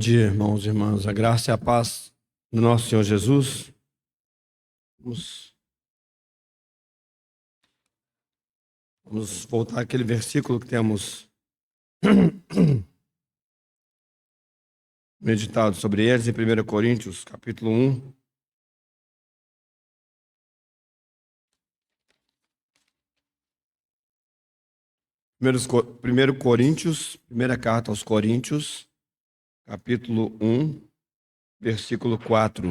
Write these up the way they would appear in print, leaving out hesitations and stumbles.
Bom dia, irmãos e irmãs, a graça e a paz do nosso Senhor Jesus. Vamos voltar àquele versículo que temos meditado sobre eles em 1 Coríntios, capítulo 1. Primeiro Coríntios, primeira carta aos Coríntios, capítulo 1, versículo 4.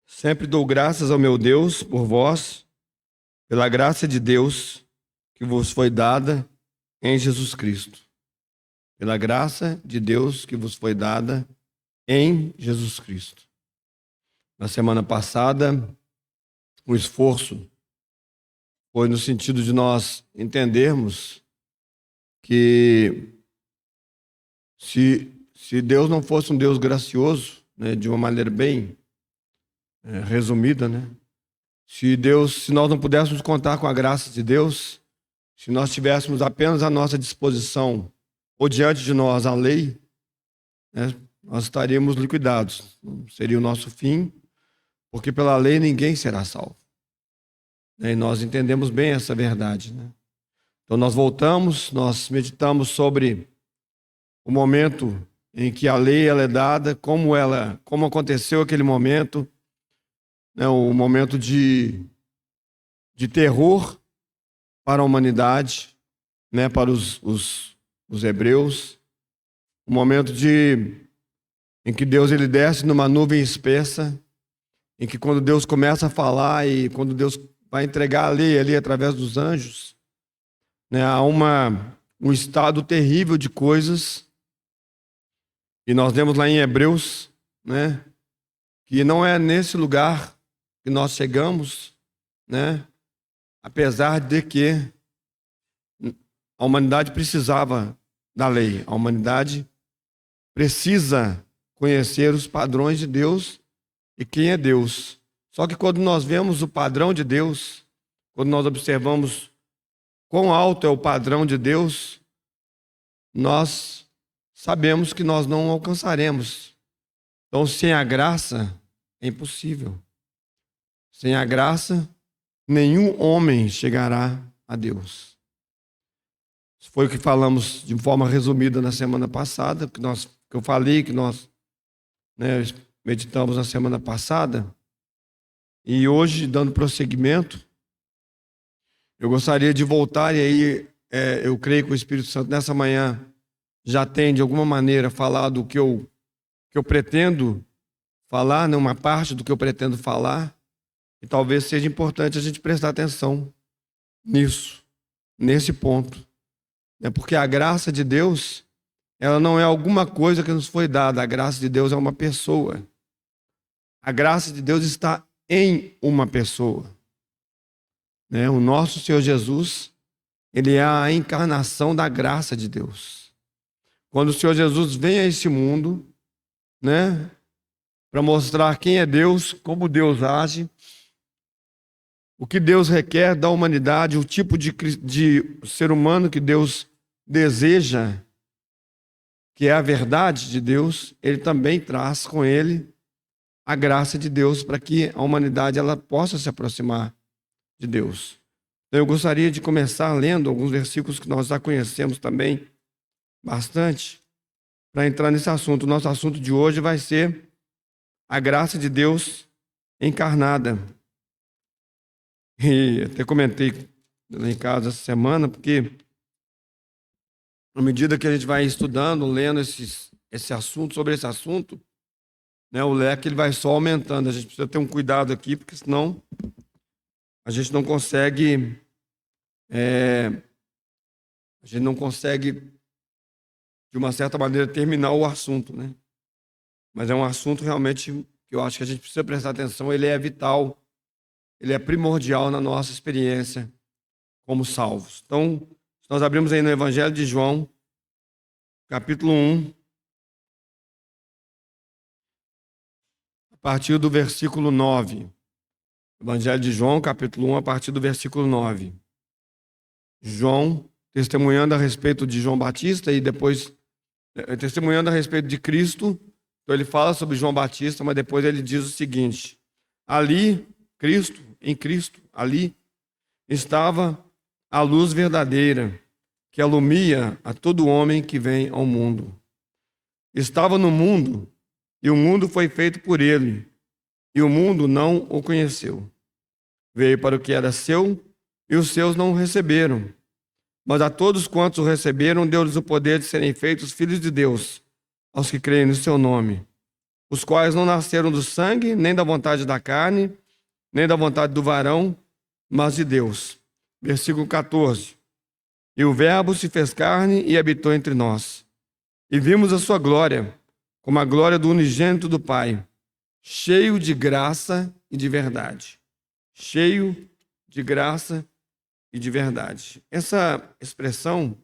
Sempre dou graças ao meu Deus por vós, pela graça de Deus que vos foi dada em Jesus Cristo. Pela graça de Deus que vos foi dada em Jesus Cristo. Na semana passada, o esforço foi no sentido de nós entendermos que se Deus não fosse um Deus gracioso, né, de uma maneira bem resumida, né, se nós não pudéssemos contar com a graça de Deus, se nós tivéssemos apenas à nossa disposição ou diante de nós a lei, né, nós estaríamos liquidados. Seria o nosso fim, porque pela lei ninguém será salvo. E nós entendemos bem essa verdade, né? Então nós voltamos, nós meditamos sobre o momento em que a lei ela é dada, como aconteceu aquele momento, né? O momento de terror para a humanidade, né? Para os hebreus, o momento em que Deus ele desce numa nuvem espessa, em que quando Deus começa a falar e quando Deus vai entregar a lei ali através dos anjos, né, há um estado terrível de coisas. E nós vemos lá em Hebreus, né, que não é nesse lugar que nós chegamos, né, apesar de que a humanidade precisava da lei. A humanidade precisa conhecer os padrões de Deus e quem é Deus. Só que quando nós vemos o padrão de Deus, quando nós observamos quão alto é o padrão de Deus, nós sabemos que nós não alcançaremos. Então, sem a graça, é impossível. Sem a graça, nenhum homem chegará a Deus. Isso foi o que falamos de forma resumida na semana passada, que eu falei, que nós, né, meditamos na semana passada. E hoje, dando prosseguimento, eu gostaria de voltar, e aí eu creio que o Espírito Santo nessa manhã já tem, de alguma maneira, falado o que eu pretendo falar, né, uma parte do que eu pretendo falar, e talvez seja importante a gente prestar atenção nisso, nesse ponto. Porque a graça de Deus, ela não é alguma coisa que nos foi dada, a graça de Deus é uma pessoa. A graça de Deus está em uma pessoa. O nosso Senhor Jesus, ele é a encarnação da graça de Deus. Quando o Senhor Jesus vem a esse mundo, né, para mostrar quem é Deus, como Deus age, o que Deus requer da humanidade, o tipo de ser humano que Deus deseja, que é a verdade de Deus, ele também traz com ele a graça de Deus para que a humanidade ela possa se aproximar de Deus. Então, eu gostaria de começar lendo alguns versículos que nós já conhecemos também bastante, para entrar nesse assunto. O nosso assunto de hoje vai ser a graça de Deus encarnada. E até comentei lá em casa essa semana, porque à medida que a gente vai estudando, lendo esse assunto, sobre esse assunto, né, o leque ele vai só aumentando. A gente precisa ter um cuidado aqui, porque senão a gente não consegue, de uma certa maneira, terminar o assunto, né? Mas é um assunto realmente que eu acho que a gente precisa prestar atenção. Ele é vital, ele é primordial na nossa experiência como salvos. Então, se nós abrimos aí no Evangelho de João, capítulo 1, a partir do versículo 9. Evangelho de João, capítulo 1, a partir do versículo 9. João, testemunhando a respeito de João Batista e depois testemunhando a respeito de Cristo. Então ele fala sobre João Batista, mas depois ele diz o seguinte: ali, Cristo, em Cristo, ali estava a luz verdadeira, que alumia a todo homem que vem ao mundo. Estava no mundo, e o mundo foi feito por ele, e o mundo não o conheceu. Veio para o que era seu, e os seus não o receberam. Mas a todos quantos o receberam, deu-lhes o poder de serem feitos filhos de Deus, aos que creem no seu nome, os quais não nasceram do sangue, nem da vontade da carne, nem da vontade do varão, mas de Deus. Versículo 14. E o Verbo se fez carne e habitou entre nós. E vimos a sua glória, como a glória do unigênito do Pai, cheio de graça e de verdade. Cheio de graça e de verdade. Essa expressão,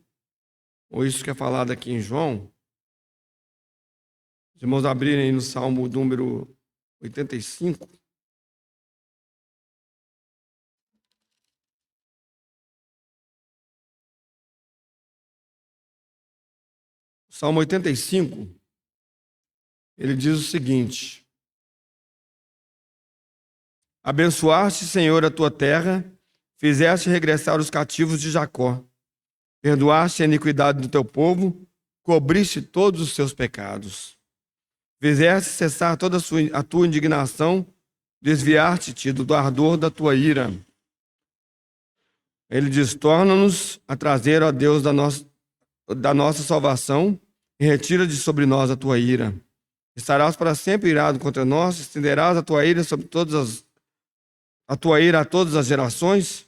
ou isso que é falado aqui em João, os irmãos abrirem aí no Salmo número 85. Salmo 85, ele diz o seguinte: abençoaste, Senhor, a tua terra, fizeste regressar os cativos de Jacó, perdoaste a iniquidade do teu povo, cobriste todos os seus pecados. Fizeste cessar toda a tua indignação, desviaste-te do ardor da tua ira. Ele diz: torna-nos a trazer, ó Deus, da nossa salvação, e retira de sobre nós a tua ira. Estarás para sempre irado contra nós, estenderás a tua ira sobre a tua ira a todas as gerações.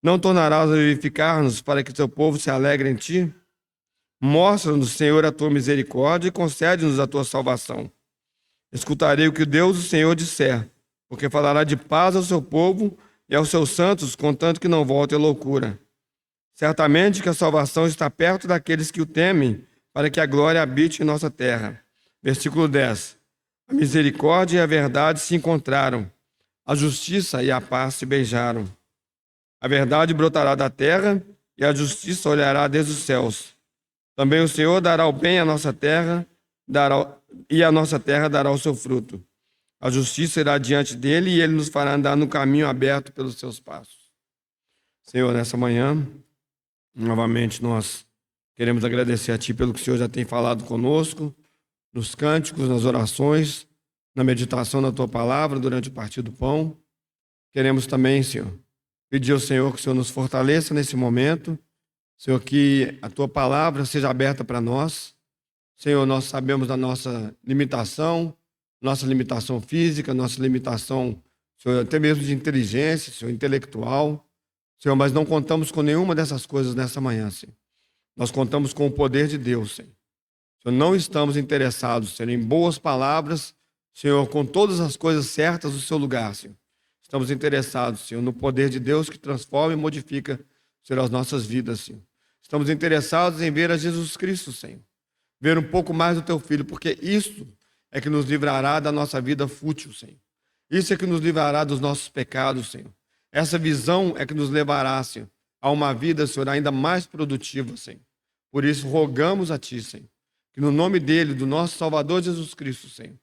Não tornarás a vivificar-nos para que teu povo se alegre em ti. Mostra-nos, Senhor, a tua misericórdia e concede-nos a tua salvação. Escutarei o que Deus, o Senhor, disser, porque falará de paz ao seu povo e aos seus santos, contanto que não volte à loucura. Certamente que a salvação está perto daqueles que o temem, para que a glória habite em nossa terra. Versículo 10. A misericórdia e a verdade se encontraram, a justiça e a paz se beijaram. A verdade brotará da terra e a justiça olhará desde os céus. Também o Senhor dará o bem à nossa terra, e a nossa terra dará o seu fruto. A justiça irá diante dele e ele nos fará andar no caminho aberto pelos seus passos. Senhor, nessa manhã, novamente nós queremos agradecer a Ti pelo que o Senhor já tem falado conosco, nos cânticos, nas orações, na meditação da Tua palavra durante o partir do pão. Queremos também, Senhor, pedir ao Senhor que o Senhor nos fortaleça nesse momento, Senhor, que a Tua palavra seja aberta para nós. Senhor, nós sabemos da nossa limitação física, nossa limitação, Senhor, até mesmo de inteligência, Senhor, intelectual, Senhor, mas não contamos com nenhuma dessas coisas nessa manhã, Senhor. Nós contamos com o poder de Deus, Senhor. Senhor, não estamos interessados, Senhor, em boas palavras, Senhor, com todas as coisas certas do seu lugar, Senhor. Estamos interessados, Senhor, no poder de Deus que transforma e modifica, Senhor, as nossas vidas, Senhor. Estamos interessados em ver a Jesus Cristo, Senhor. Ver um pouco mais do Teu Filho, porque isso é que nos livrará da nossa vida fútil, Senhor. Isso é que nos livrará dos nossos pecados, Senhor. Essa visão é que nos levará, Senhor, a uma vida, Senhor, ainda mais produtiva, Senhor. Por isso, rogamos a Ti, Senhor, que no nome dEle, do nosso Salvador Jesus Cristo, Senhor,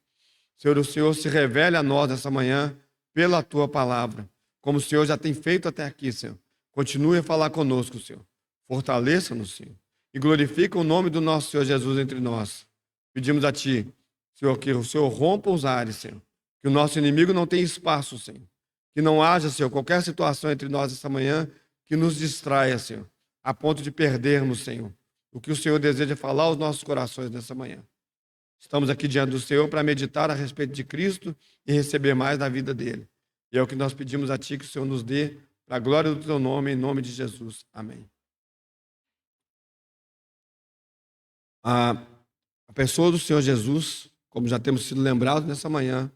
Senhor, o Senhor se revele a nós essa manhã pela Tua palavra, como o Senhor já tem feito até aqui, Senhor. Continue a falar conosco, Senhor. Fortaleça-nos, Senhor, e glorifica o nome do nosso Senhor Jesus entre nós. Pedimos a Ti, Senhor, que o Senhor rompa os ares, Senhor, que o nosso inimigo não tenha espaço, Senhor, que não haja, Senhor, qualquer situação entre nós essa manhã que nos distraia, Senhor, a ponto de perdermos, Senhor, o que o Senhor deseja falar aos nossos corações nessa manhã. Estamos aqui diante do Senhor para meditar a respeito de Cristo e receber mais da vida dele. E é o que nós pedimos a Ti, que o Senhor nos dê, para a glória do Teu nome, em nome de Jesus. Amém. A pessoa do Senhor Jesus, como já temos sido lembrados nessa manhã,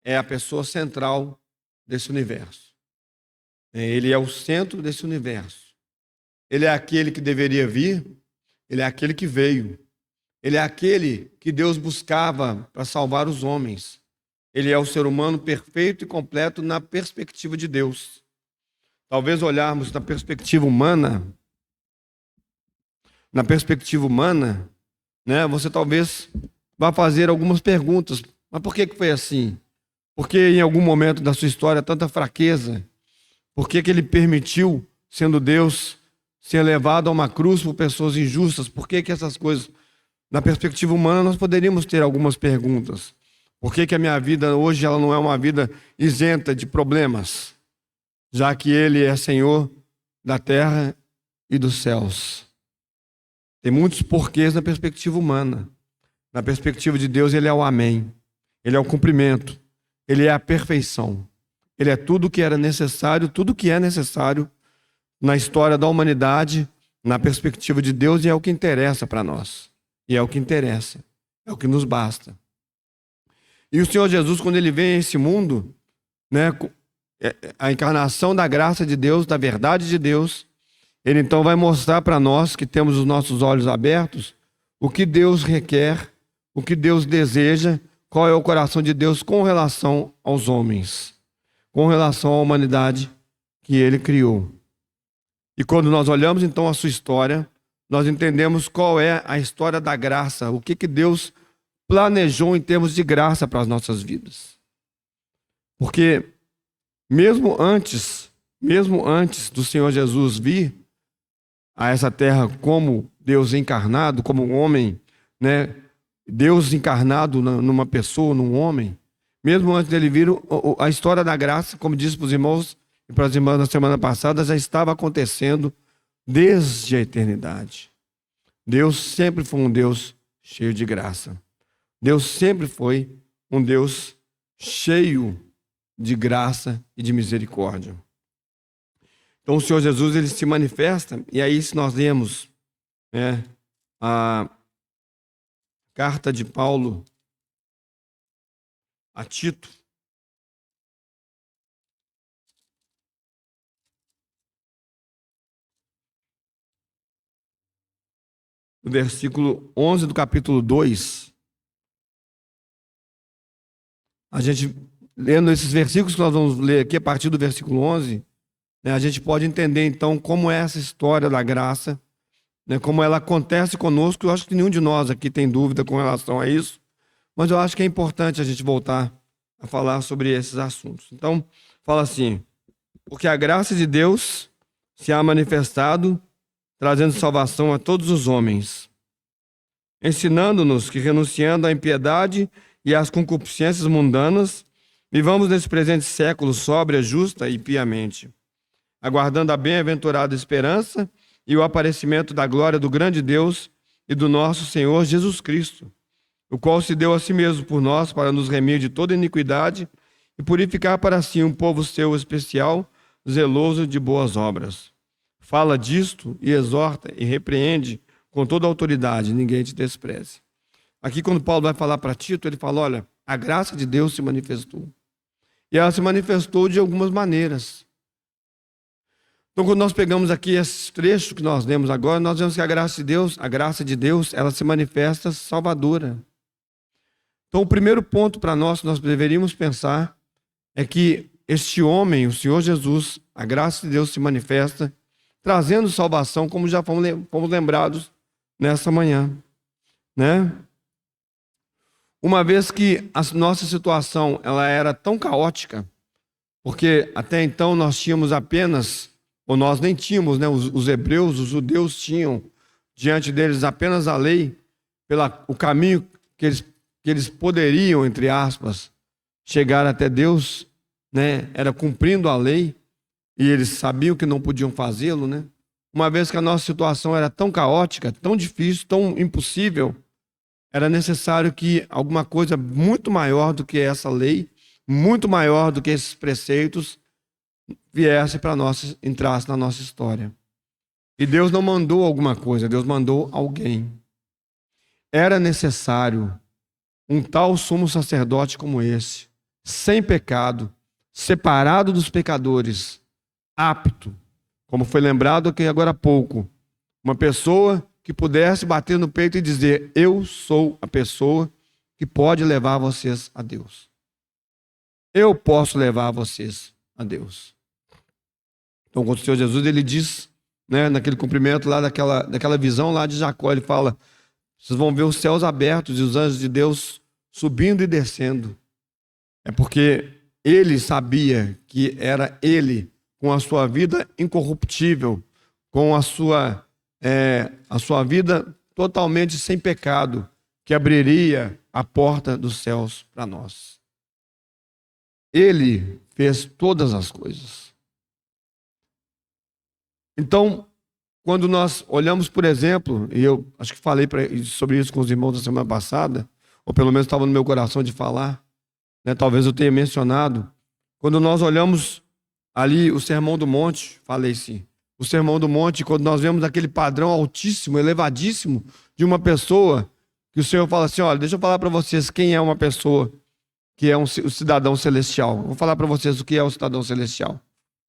é a pessoa central desse universo. Ele é o centro desse universo. Ele é aquele que deveria vir, ele é aquele que veio. Ele é aquele que Deus buscava para salvar os homens. Ele é o ser humano perfeito e completo na perspectiva de Deus. Talvez olharmos da perspectiva humana, na perspectiva humana, né, você talvez vá fazer algumas perguntas. Mas por que foi assim? Por que em algum momento da sua história tanta fraqueza? Por que ele permitiu, sendo Deus, ser levado a uma cruz por pessoas injustas? Por que essas coisas, na perspectiva humana, nós poderíamos ter algumas perguntas. Por que a minha vida hoje ela não é uma vida isenta de problemas? Já que Ele é Senhor da terra e dos céus. Tem muitos porquês na perspectiva humana. Na perspectiva de Deus, Ele é o amém. Ele é o cumprimento. Ele é a perfeição. Ele é tudo o que era necessário, tudo que é necessário na história da humanidade, na perspectiva de Deus, e é o que interessa para nós. E é o que interessa. É o que nos basta. E o Senhor Jesus, quando Ele vem a esse mundo, né, a encarnação da graça de Deus, da verdade de Deus, Ele então vai mostrar para nós que temos os nossos olhos abertos o que Deus requer, o que Deus deseja, qual é o coração de Deus com relação aos homens, com relação à humanidade que Ele criou. E quando nós olhamos então a sua história, nós entendemos qual é a história da graça, o que Deus planejou em termos de graça para as nossas vidas. Porque mesmo antes do Senhor Jesus vir a essa terra como Deus encarnado, como um homem, né? Deus encarnado numa pessoa, num homem, mesmo antes dele vir, a história da graça, como disse para os irmãos e para as irmãs na semana passada, já estava acontecendo desde a eternidade. Deus sempre foi um Deus cheio de graça. Deus sempre foi um Deus cheio de graça e de misericórdia. Então o Senhor Jesus, ele se manifesta, e aí se nós lemos, né, a carta de Paulo a Tito, no versículo 11 do capítulo 2, a gente, lendo esses versículos que nós vamos ler aqui, a partir do versículo 11, né, a gente pode entender então como é essa história da graça, né, como ela acontece conosco. Eu acho que nenhum de nós aqui tem dúvida com relação a isso, mas eu acho que é importante a gente voltar a falar sobre esses assuntos. Então, fala assim: porque a graça de Deus se há manifestado, trazendo salvação a todos os homens, ensinando-nos que, renunciando à impiedade e às concupiscências mundanas, vivamos nesse presente século sóbria, justa e piamente, aguardando a bem-aventurada esperança e o aparecimento da glória do grande Deus e do nosso Senhor Jesus Cristo, o qual se deu a si mesmo por nós para nos remir de toda iniquidade e purificar para si um povo seu especial, zeloso de boas obras. Fala disto e exorta e repreende com toda a autoridade, ninguém te despreze. Aqui quando Paulo vai falar para Tito, ele fala: olha, a graça de Deus se manifestou. E ela se manifestou de algumas maneiras. Então, quando nós pegamos aqui esse trecho que nós lemos agora, nós vemos que a graça de Deus, ela se manifesta salvadora. Então, o primeiro ponto para nós que nós deveríamos pensar é que este homem, o Senhor Jesus, a graça de Deus se manifesta trazendo salvação, como já fomos lembrados nessa manhã, né? Uma vez que a nossa situação ela era tão caótica, porque até então nós tínhamos apenas, ou nós nem tínhamos, né? Os hebreus, os judeus tinham diante deles apenas a lei, o caminho que eles poderiam, entre aspas, chegar até Deus, né? Era cumprindo a lei, e eles sabiam que não podiam fazê-lo, né? Uma vez que a nossa situação era tão caótica, tão difícil, tão impossível, era necessário que alguma coisa muito maior do que essa lei, muito maior do que esses preceitos, viesse para nós, entrasse na nossa história. E Deus não mandou alguma coisa, Deus mandou alguém. Era necessário um tal sumo sacerdote como esse, sem pecado, separado dos pecadores, apto, como foi lembrado aqui agora há pouco, uma pessoa que pudesse bater no peito e dizer: eu sou a pessoa que pode levar vocês a Deus. Eu posso levar vocês a Deus. Então, quando o Senhor Jesus ele diz né, naquele cumprimento lá daquela visão lá de Jacó, ele fala: vocês vão ver os céus abertos e os anjos de Deus subindo e descendo. É porque ele sabia que era ele, com a sua vida incorruptível, com a sua vida totalmente sem pecado, que abriria a porta dos céus para nós. Ele fez todas as coisas. Então, quando nós olhamos, por exemplo, e eu acho que falei sobre isso com os irmãos da semana passada, ou pelo menos estava no meu coração de falar, né, talvez eu tenha mencionado, quando nós olhamos ali o Sermão do Monte, falei sim, o Sermão do Monte, quando nós vemos aquele padrão altíssimo, elevadíssimo de uma pessoa, que o Senhor fala assim: olha, deixa eu falar para vocês quem é uma pessoa que é o cidadão celestial. Vou falar para vocês o que é o cidadão celestial.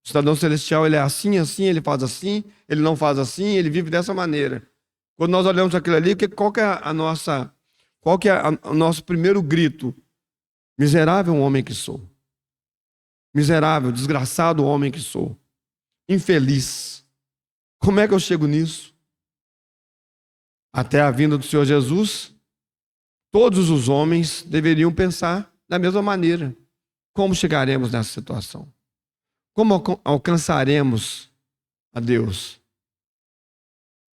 O cidadão celestial, ele é assim, assim, ele faz assim, ele não faz assim, ele vive dessa maneira. Quando nós olhamos aquilo ali, qual que é o nosso primeiro grito? Miserável homem que sou. Miserável, desgraçado homem que sou. Infeliz. Como é que eu chego nisso? Até a vinda do Senhor Jesus, todos os homens deveriam pensar da mesma maneira. Como chegaremos nessa situação? Como alcançaremos a Deus?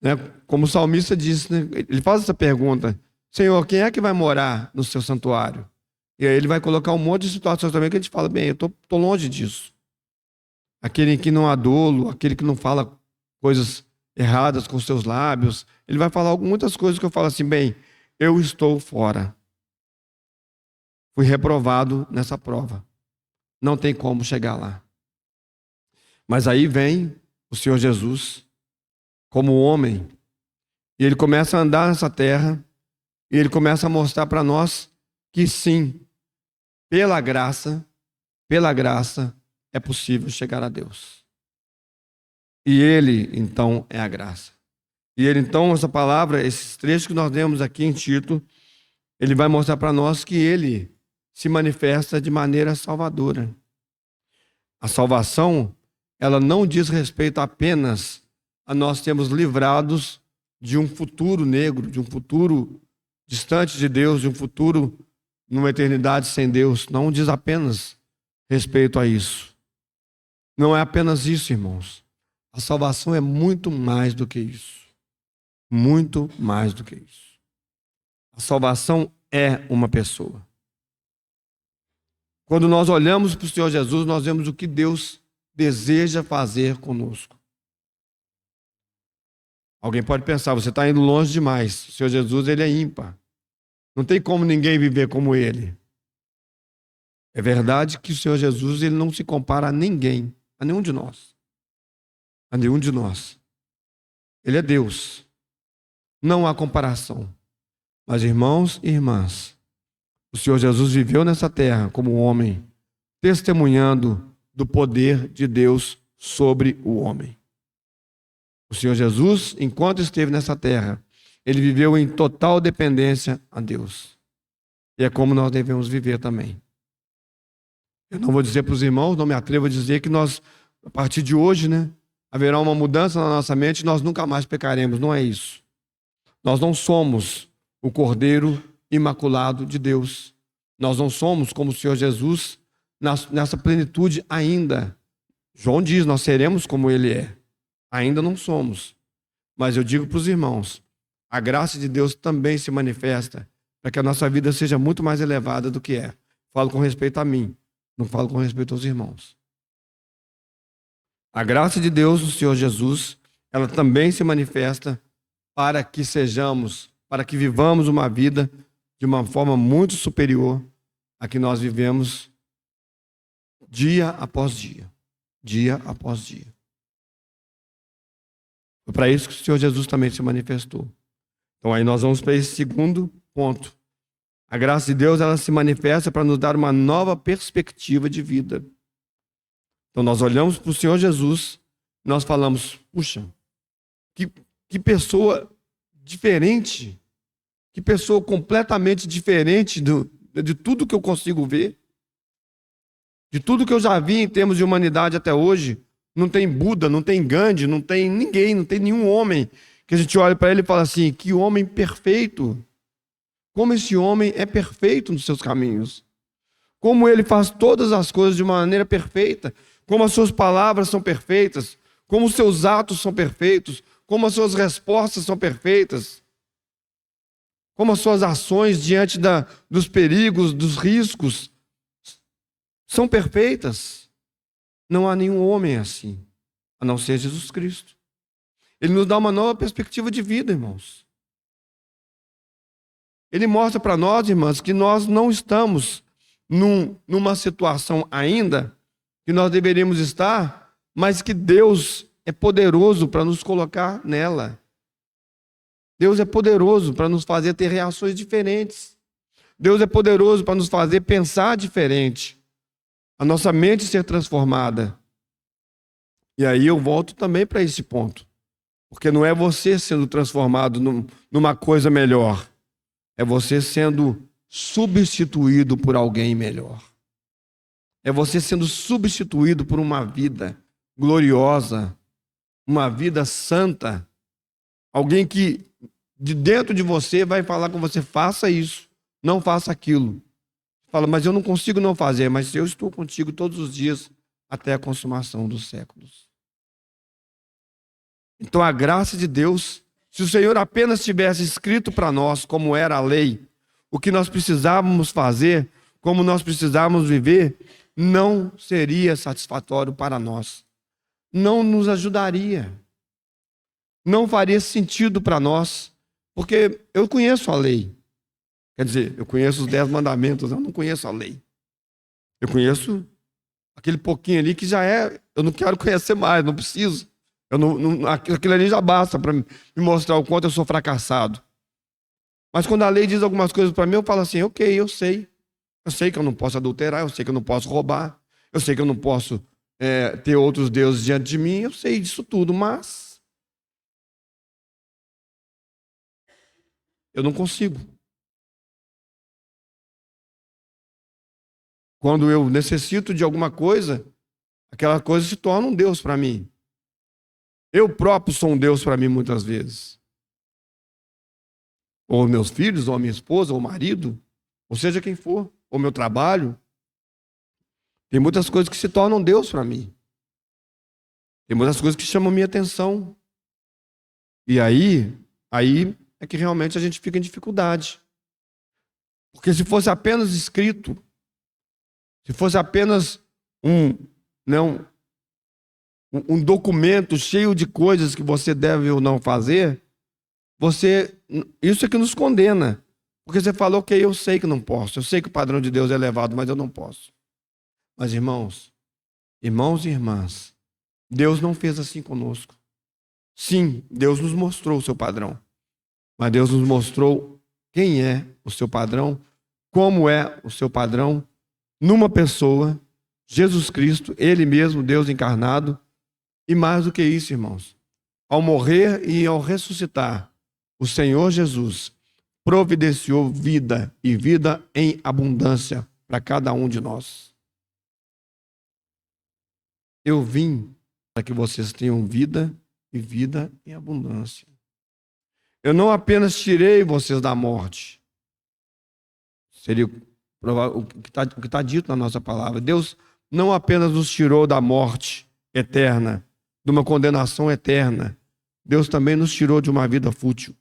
Né? Como o salmista disse, né? Ele faz essa pergunta: Senhor, quem é que vai morar no seu santuário? E aí ele vai colocar um monte de situações também que a gente fala: bem, eu estou longe disso. Aquele que não há dolo, aquele que não fala coisas erradas com seus lábios, ele vai falar muitas coisas que eu falo assim: bem, eu estou fora. Fui reprovado nessa prova. Não tem como chegar lá. Mas aí vem o Senhor Jesus, como homem, e ele começa a andar nessa terra, e ele começa a mostrar para nós que sim, pela graça, é possível chegar a Deus. E ele, então, é a graça. E ele, então, essa palavra, esses trechos que nós lemos aqui em Tito, ele vai mostrar para nós que ele se manifesta de maneira salvadora. A salvação, ela não diz respeito apenas a nós sermos livrados de um futuro negro, de um futuro distante de Deus, de um futuro numa eternidade sem Deus. Não diz apenas respeito a isso. Não é apenas isso, irmãos. A salvação é muito mais do que isso. Muito mais do que isso. A salvação é uma pessoa. Quando nós olhamos para o Senhor Jesus, nós vemos o que Deus deseja fazer conosco. Alguém pode pensar: você está indo longe demais. O Senhor Jesus, ele é ímpar. Não tem como ninguém viver como ele. É verdade que o Senhor Jesus, ele não se compara a ninguém, a nenhum de nós. A nenhum de nós. Ele é Deus. Não há comparação. Mas, irmãos e irmãs, o Senhor Jesus viveu nessa terra como homem, testemunhando do poder de Deus sobre o homem. O Senhor Jesus, enquanto esteve nessa terra, ele viveu em total dependência a Deus. E é como nós devemos viver também. Eu não vou dizer para os irmãos, não me atrevo a dizer que nós, a partir de hoje, né, haverá uma mudança na nossa mente e nós nunca mais pecaremos. Não é isso. Nós não somos o Cordeiro Imaculado de Deus. Nós não somos como o Senhor Jesus nessa plenitude ainda. João diz: nós seremos como ele é. Ainda não somos. Mas eu digo para os irmãos, a graça de Deus também se manifesta para que a nossa vida seja muito mais elevada do que é. Falo com respeito a mim, não falo com respeito aos irmãos. A graça de Deus, o Senhor Jesus, ela também se manifesta para que vivamos uma vida de uma forma muito superior à que nós vivemos dia após dia. Dia após dia. Foi para isso que o Senhor Jesus também se manifestou. Então aí nós vamos para esse segundo ponto. A graça de Deus, ela se manifesta para nos dar uma nova perspectiva de vida. Então nós olhamos para o Senhor Jesus, nós falamos: puxa, que pessoa diferente, que pessoa completamente diferente de tudo que eu consigo ver, de tudo que eu já vi em termos de humanidade até hoje. Não tem Buda, não tem Gandhi, não tem ninguém, não tem nenhum homem que a gente olha para ele e fala assim, que homem perfeito. Como esse homem é perfeito nos seus caminhos. Como ele faz todas as coisas de uma maneira perfeita. Como as suas palavras são perfeitas. Como os seus atos são perfeitos. Como as suas respostas são perfeitas. Como as suas ações diante dos perigos, dos riscos, são perfeitas. Não há nenhum homem assim, a não ser Jesus Cristo. Ele nos dá uma nova perspectiva de vida, irmãos. Ele mostra para nós, irmãs, que nós não estamos numa situação ainda que nós deveríamos estar, mas que Deus é poderoso para nos colocar nela. Deus é poderoso para nos fazer ter reações diferentes. Deus é poderoso para nos fazer pensar diferente. A nossa mente ser transformada. E aí eu volto também para esse ponto. Porque não é você sendo transformado numa coisa melhor. É você sendo substituído por alguém melhor. É você sendo substituído por uma vida gloriosa, uma vida santa. Alguém que de dentro de você vai falar com você, faça isso, não faça aquilo. Fala, mas eu não consigo não fazer, mas eu estou contigo todos os dias até a consumação dos séculos. Então a graça de Deus, se o Senhor apenas tivesse escrito para nós como era a lei, o que nós precisávamos fazer, como nós precisávamos viver, não seria satisfatório para nós. Não nos ajudaria. Não faria sentido para nós. Porque eu conheço a lei. Quer dizer, eu conheço os 10 mandamentos, eu não conheço a lei. Eu conheço aquele pouquinho ali que já é, eu não quero conhecer mais, não preciso. Aquilo ali já basta para me mostrar o quanto eu sou fracassado. Mas quando a lei diz algumas coisas para mim, eu falo assim, ok, eu sei. Eu sei que eu não posso adulterar, eu sei que eu não posso roubar, eu sei que eu não posso ter outros deuses diante de mim, eu sei disso tudo, mas eu não consigo. Quando eu necessito de alguma coisa, aquela coisa se torna um Deus para mim. Eu próprio sou um Deus para mim muitas vezes. Ou meus filhos, ou minha esposa, ou o marido, ou seja quem for, ou meu trabalho. Tem muitas coisas que se tornam Deus para mim. Tem muitas coisas que chamam minha atenção. E aí é que realmente a gente fica em dificuldade. Porque se fosse apenas escrito, se fosse apenas um documento cheio de coisas que você deve ou não fazer, isso é que nos condena. Porque você falou, ok, eu sei que não posso, eu sei que o padrão de Deus é elevado, mas eu não posso. Mas irmãos e irmãs, Deus não fez assim conosco. Sim, Deus nos mostrou o seu padrão. Mas Deus nos mostrou quem é o seu padrão, como é o seu padrão, numa pessoa, Jesus Cristo, Ele mesmo, Deus encarnado. E mais do que isso, irmãos, ao morrer e ao ressuscitar, o Senhor Jesus providenciou vida e vida em abundância para cada um de nós. Eu vim para que vocês tenham vida e vida em abundância. Eu não apenas tirei vocês da morte. Seria o que está dito na nossa palavra. Deus não apenas nos tirou da morte eterna, de uma condenação eterna. Deus também nos tirou de uma vida fútil.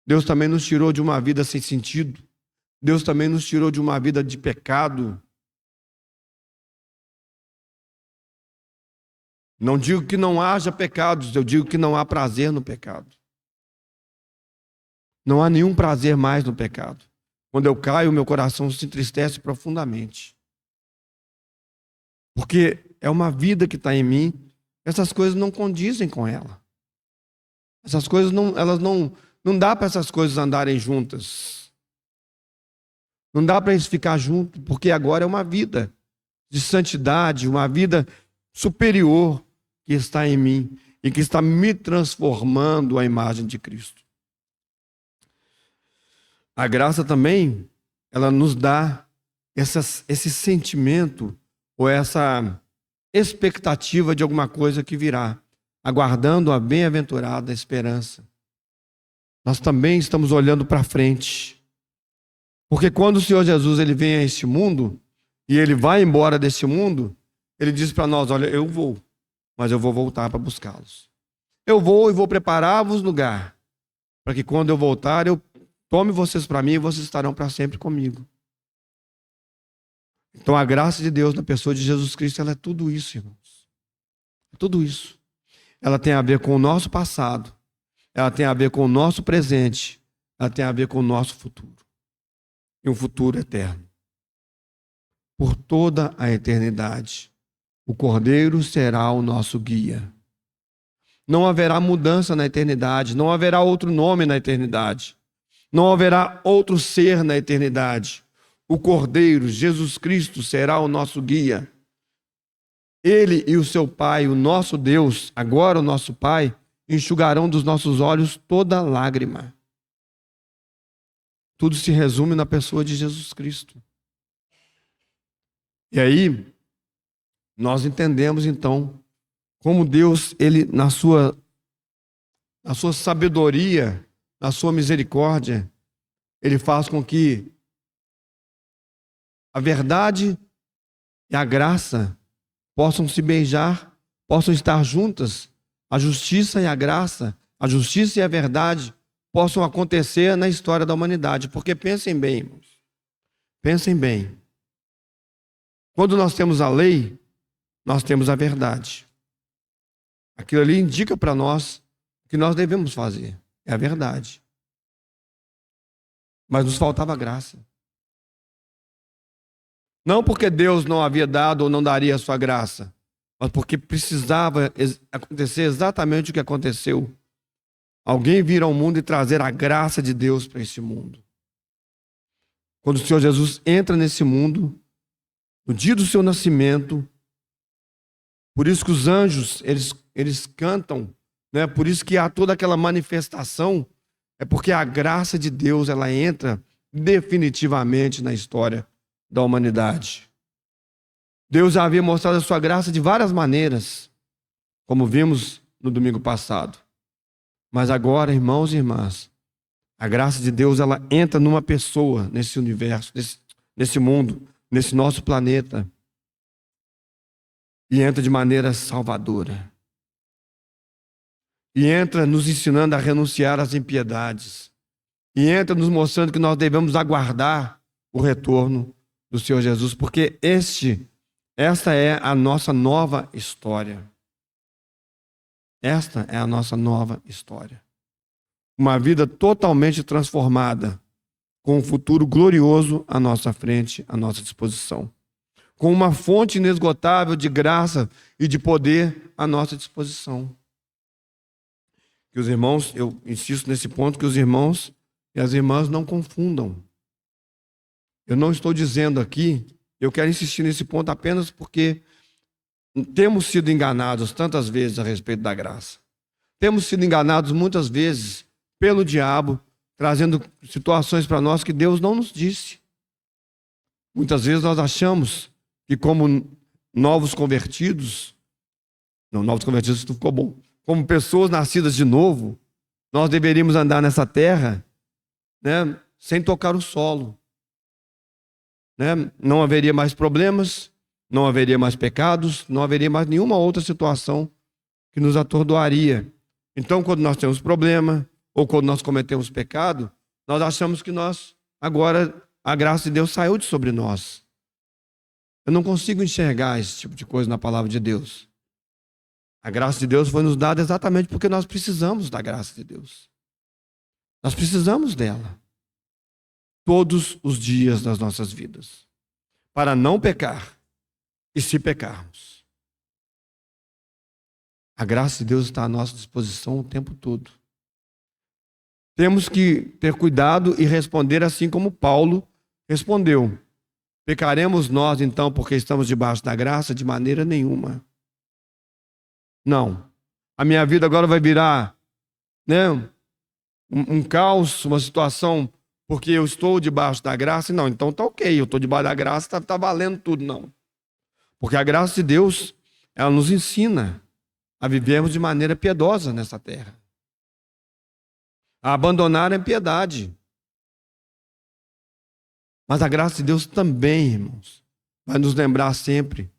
Deus também nos tirou de uma vida sem sentido. Deus também nos tirou de uma vida de pecado. Não digo que não haja pecados, eu digo que não há prazer no pecado. Não há nenhum prazer mais no pecado. Quando eu caio, meu coração se entristece profundamente. Porque é uma vida que está em mim, essas coisas não condizem com ela. Essas coisas não dá para essas coisas andarem juntas. Não dá para eles ficar juntos, porque agora é uma vida de santidade, uma vida superior que está em mim e que está me transformando à imagem de Cristo. A graça também, ela nos dá esse sentimento ou essa expectativa de alguma coisa que virá, aguardando a bem-aventurada esperança. Nós também estamos olhando para frente. Porque quando o Senhor Jesus ele vem a este mundo, e ele vai embora deste mundo, ele diz para nós, olha, eu vou, mas eu vou voltar para buscá-los. Eu vou e vou preparar-vos lugar, para que quando eu voltar, eu tome vocês para mim e vocês estarão para sempre comigo. Então a graça de Deus na pessoa de Jesus Cristo, ela é tudo isso, irmãos. É tudo isso. Ela tem a ver com o nosso passado, ela tem a ver com o nosso presente, ela tem a ver com o nosso futuro. E um futuro eterno. Por toda a eternidade, o Cordeiro será o nosso guia. Não haverá mudança na eternidade, não haverá outro nome na eternidade, não haverá outro ser na eternidade. O Cordeiro, Jesus Cristo, será o nosso guia. Ele e o seu Pai, o nosso Deus, agora o nosso Pai, enxugarão dos nossos olhos toda lágrima. Tudo se resume na pessoa de Jesus Cristo. E aí, nós entendemos então como Deus, ele na sua sabedoria, na sua misericórdia, ele faz com que a verdade e a graça possam se beijar, possam estar juntas. A justiça e a graça, a justiça e a verdade possam acontecer na história da humanidade. Porque pensem bem, irmãos. Pensem bem. Quando nós temos a lei, nós temos a verdade. Aquilo ali indica para nós o que nós devemos fazer. É a verdade. Mas nos faltava graça. Não porque Deus não havia dado ou não daria a sua graça, mas porque precisava acontecer exatamente o que aconteceu. Alguém vir ao mundo e trazer a graça de Deus para esse mundo. Quando o Senhor Jesus entra nesse mundo, no dia do seu nascimento, por isso que os anjos, eles cantam, né? Por isso que há toda aquela manifestação, é porque a graça de Deus, ela entra definitivamente na história da humanidade. Deus já havia mostrado a sua graça de várias maneiras, como vimos no domingo passado. Mas agora, irmãos e irmãs, a graça de Deus, ela entra numa pessoa nesse universo, nesse mundo, nesse nosso planeta, e entra de maneira salvadora. E entra nos ensinando a renunciar às impiedades. E entra nos mostrando que nós devemos aguardar o retorno do Senhor Jesus, porque esta é a nossa nova história. Esta é a nossa nova história. Uma vida totalmente transformada, com um futuro glorioso à nossa frente, à nossa disposição. Com uma fonte inesgotável de graça e de poder à nossa disposição. Que os irmãos, eu insisto nesse ponto, que os irmãos e as irmãs não confundam. Eu não estou dizendo aqui, eu quero insistir nesse ponto apenas porque temos sido enganados tantas vezes a respeito da graça. Temos sido enganados muitas vezes pelo diabo, trazendo situações para nós que Deus não nos disse. Muitas vezes nós achamos que como novos convertidos isso ficou bom, como pessoas nascidas de novo, nós deveríamos andar nessa terra, né, sem tocar o solo. Né? Não haveria mais problemas, não haveria mais pecados, não haveria mais nenhuma outra situação que nos atordoaria. Então, quando nós temos problema, ou quando nós cometemos pecado, nós achamos que agora a graça de Deus saiu de sobre nós. Eu não consigo enxergar esse tipo de coisa na palavra de Deus. A graça de Deus foi nos dada exatamente porque nós precisamos da graça de Deus. Nós precisamos dela. Todos os dias das nossas vidas. Para não pecar. E se pecarmos. A graça de Deus está à nossa disposição o tempo todo. Temos que ter cuidado e responder assim como Paulo respondeu. Pecaremos nós, então, porque estamos debaixo da graça? De maneira nenhuma. Não. A minha vida agora vai virar, né, um caos, uma situação, porque eu estou debaixo da graça? Não, então tá ok, eu estou debaixo da graça, tá valendo tudo, não. Porque a graça de Deus, ela nos ensina a vivermos de maneira piedosa nessa terra, a abandonar a impiedade. Mas a graça de Deus também, irmãos, vai nos lembrar sempre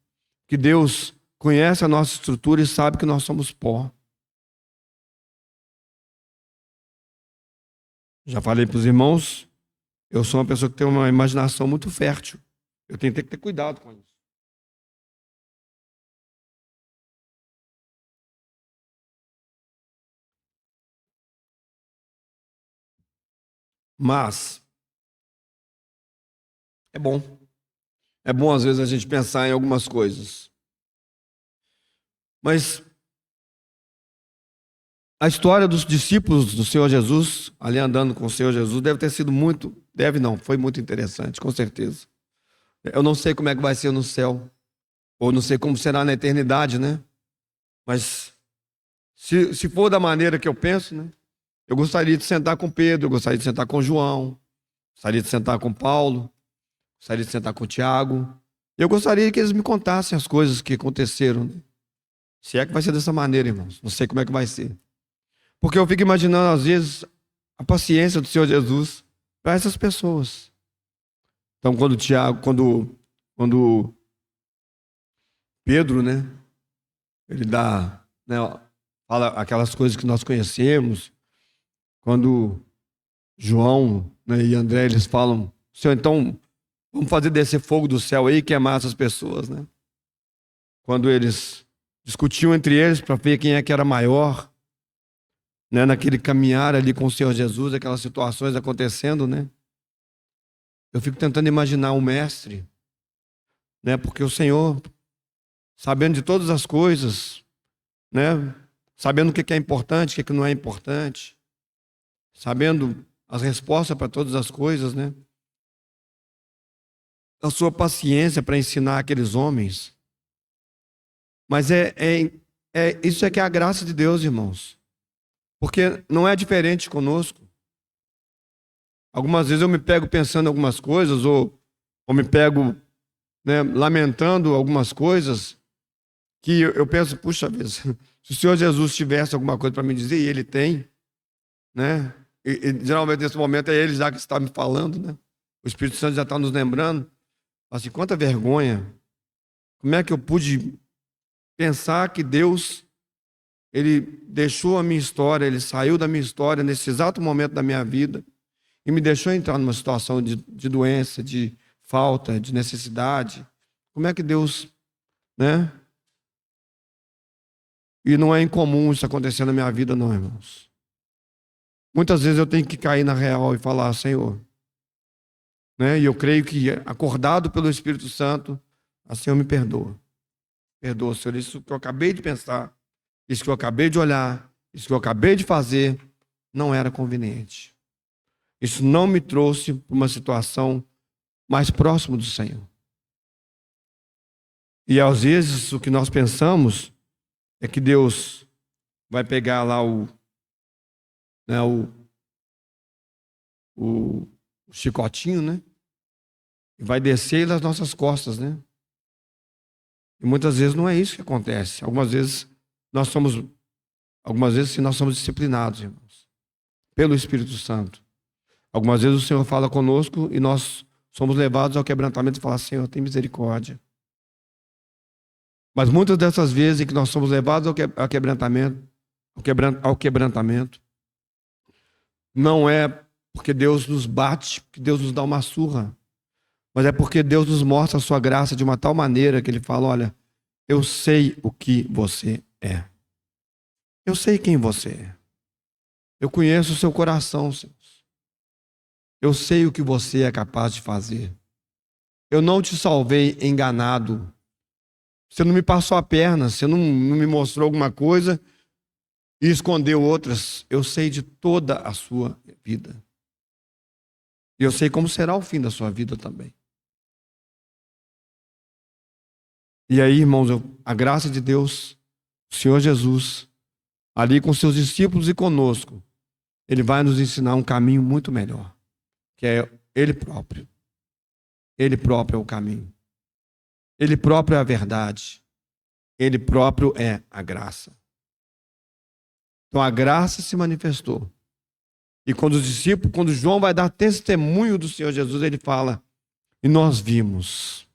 que Deus conhece a nossa estrutura e sabe que nós somos pó. Já falei para os irmãos, eu sou uma pessoa que tem uma imaginação muito fértil. Eu tenho que ter cuidado com isso. Mas é bom. É bom às vezes a gente pensar em algumas coisas. Mas a história dos discípulos do Senhor Jesus, ali andando com o Senhor Jesus, deve ter sido muito, deve não, foi muito interessante, com certeza. Eu não sei como é que vai ser no céu, ou não sei como será na eternidade, né? Mas se for da maneira que eu penso, né? Eu gostaria de sentar com Pedro, eu gostaria de sentar com João, gostaria de sentar com Paulo, gostaria de sentar com Tiago. Eu gostaria que eles me contassem as coisas que aconteceram, né? Se é que vai ser dessa maneira, irmãos. Não sei como é que vai ser. Porque eu fico imaginando, às vezes, a paciência do Senhor Jesus para essas pessoas. Então, quando Pedro, né, ele dá, né, fala aquelas coisas que nós conhecemos, quando João, né, e André, eles falam, Senhor, então, vamos fazer descer fogo do céu aí e queimar essas pessoas, né? Quando eles discutiam entre eles para ver quem é que era maior, né, naquele caminhar ali com o Senhor Jesus, aquelas situações acontecendo, né? Eu fico tentando imaginar o mestre, né? Porque o Senhor, sabendo de todas as coisas, né? Sabendo o que é importante, o que não é importante, sabendo as respostas para todas as coisas, né? A sua paciência para ensinar aqueles homens. Mas isso é que é a graça de Deus, irmãos. Porque não é diferente conosco. Algumas vezes eu me pego pensando em algumas coisas, ou me pego, né, lamentando algumas coisas, que eu penso, puxa vida, se o Senhor Jesus tivesse alguma coisa para me dizer, e Ele tem, né? E geralmente nesse momento é Ele já que está me falando, né? O Espírito Santo já está nos lembrando. Assim, quanta vergonha. Como é que eu pude pensar que Deus, Ele deixou a minha história, Ele saiu da minha história nesse exato momento da minha vida e me deixou entrar numa situação de doença, de falta, de necessidade. Como é que Deus, né? E não é incomum isso acontecer na minha vida, não, irmãos. Muitas vezes eu tenho que cair na real e falar, Senhor, né? E eu creio que, acordado pelo Espírito Santo, a Senhor me perdoa. Perdoa, Senhor, isso que eu acabei de pensar, isso que eu acabei de olhar, isso que eu acabei de fazer, não era conveniente. Isso não me trouxe para uma situação mais próxima do Senhor. E às vezes o que nós pensamos é que Deus vai pegar lá né, o chicotinho, né? E vai descer nas nossas costas, né? E muitas vezes não é isso que acontece. Algumas vezes sim, nós somos disciplinados, irmãos, pelo Espírito Santo. Algumas vezes o Senhor fala conosco e nós somos levados ao quebrantamento e falar, Senhor, tem misericórdia. Mas muitas dessas vezes em que nós somos levados ao quebrantamento, não é porque Deus nos bate, que Deus nos dá uma surra, mas é porque Deus nos mostra a sua graça de uma tal maneira que Ele fala, olha, eu sei o que você é. Eu sei quem você é. Eu conheço o seu coração, Senhor. Eu sei o que você é capaz de fazer. Eu não te salvei enganado. Você não me passou a perna, você não me mostrou alguma coisa e escondeu outras. Eu sei de toda a sua vida. E eu sei como será o fim da sua vida também. E aí, irmãos, a graça de Deus, o Senhor Jesus, ali com seus discípulos e conosco, Ele vai nos ensinar um caminho muito melhor, que é Ele próprio. Ele próprio é o caminho. Ele próprio é a verdade. Ele próprio é a graça. Então a graça se manifestou. E quando João vai dar testemunho do Senhor Jesus, ele fala: e nós vimos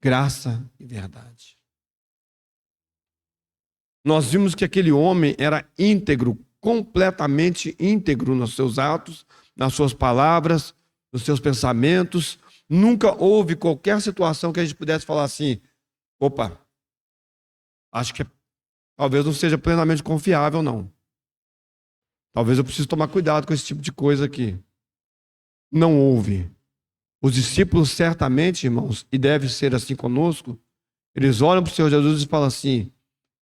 graça e verdade. Nós vimos que aquele homem era íntegro, completamente íntegro nos seus atos, nas suas palavras, nos seus pensamentos. Nunca houve qualquer situação que a gente pudesse falar assim: opa, acho que talvez não seja plenamente confiável, não. Talvez eu precise tomar cuidado com esse tipo de coisa aqui. Não houve. Os discípulos certamente, irmãos, e deve ser assim conosco, eles olham para o Senhor Jesus e falam assim: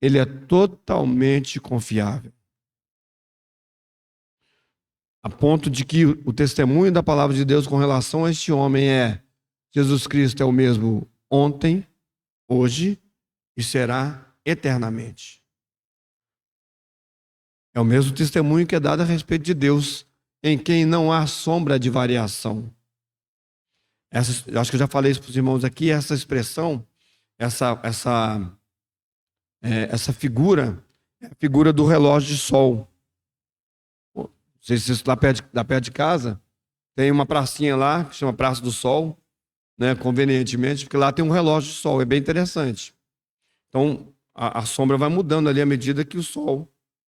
ele é totalmente confiável. A ponto de que o testemunho da palavra de Deus com relação a este homem é: Jesus Cristo é o mesmo ontem, hoje e será eternamente. É o mesmo testemunho que é dado a respeito de Deus, em quem não há sombra de variação. Eu acho que eu já falei isso para os irmãos aqui, essa expressão, essa figura, é a figura do relógio de sol. Não sei se isso lá perto de casa, tem uma pracinha lá, que chama Praça do Sol, né, convenientemente, porque lá tem um relógio de sol, é bem interessante. Então, a sombra vai mudando ali à medida que o sol,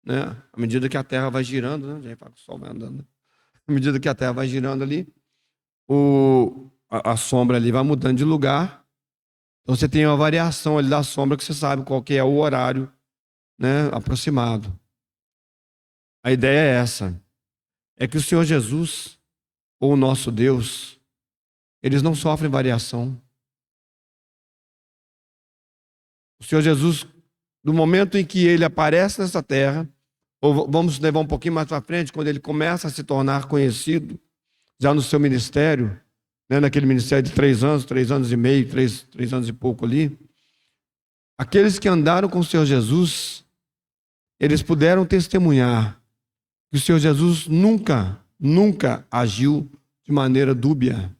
né, à medida que a Terra vai girando, né, já fala que o sol vai andando, né? À medida que a Terra vai girando ali, a sombra ali vai mudando de lugar. Então você tem uma variação ali da sombra que você sabe qual que é o horário, né, aproximado. A ideia é essa. É que o Senhor Jesus, ou o nosso Deus, eles não sofrem variação. O Senhor Jesus, do momento em que ele aparece nessa terra, ou vamos levar um pouquinho mais para frente, quando ele começa a se tornar conhecido, já no seu ministério, né, naquele ministério de 3 anos e meio, 3 anos e pouco ali, aqueles que andaram com o Senhor Jesus, eles puderam testemunhar que o Senhor Jesus nunca agiu de maneira dúbia.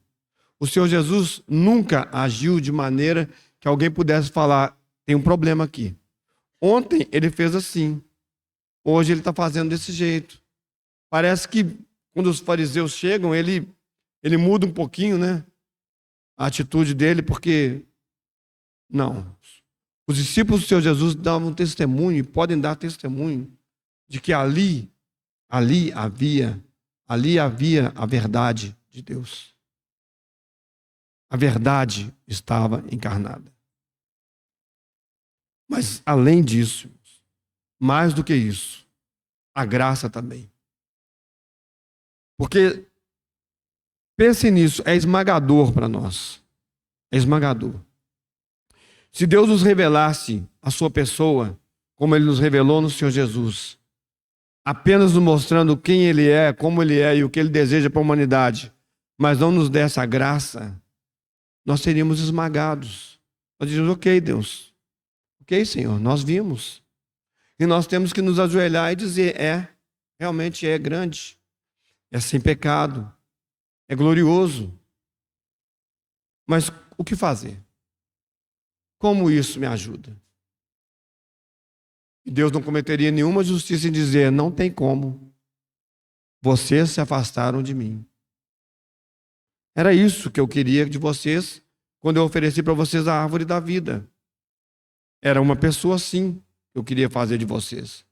O Senhor Jesus nunca agiu de maneira que alguém pudesse falar: tem um problema aqui. Ontem ele fez assim, hoje ele está fazendo desse jeito. Parece que quando os fariseus chegam, ele muda um pouquinho, né, a atitude dele, porque não. Os discípulos do Senhor Jesus davam testemunho e podem dar testemunho de que ali havia a verdade de Deus. A verdade estava encarnada. Mas além disso, mais do que isso, a graça também. Porque pense nisso, é esmagador para nós. É esmagador. Se Deus nos revelasse a sua pessoa, como ele nos revelou no Senhor Jesus, apenas nos mostrando quem ele é, como ele é e o que ele deseja para a humanidade, mas não nos desse a graça, nós seríamos esmagados. Nós diríamos: ok, Deus, ok, Senhor, nós vimos. E nós temos que nos ajoelhar e dizer: realmente é grande, é sem pecado, é glorioso. Mas o que fazer? Como isso me ajuda? E Deus não cometeria nenhuma justiça em dizer: não tem como. Vocês se afastaram de mim. Era isso que eu queria de vocês quando eu ofereci para vocês a árvore da vida. Era uma pessoa assim que eu queria fazer de vocês.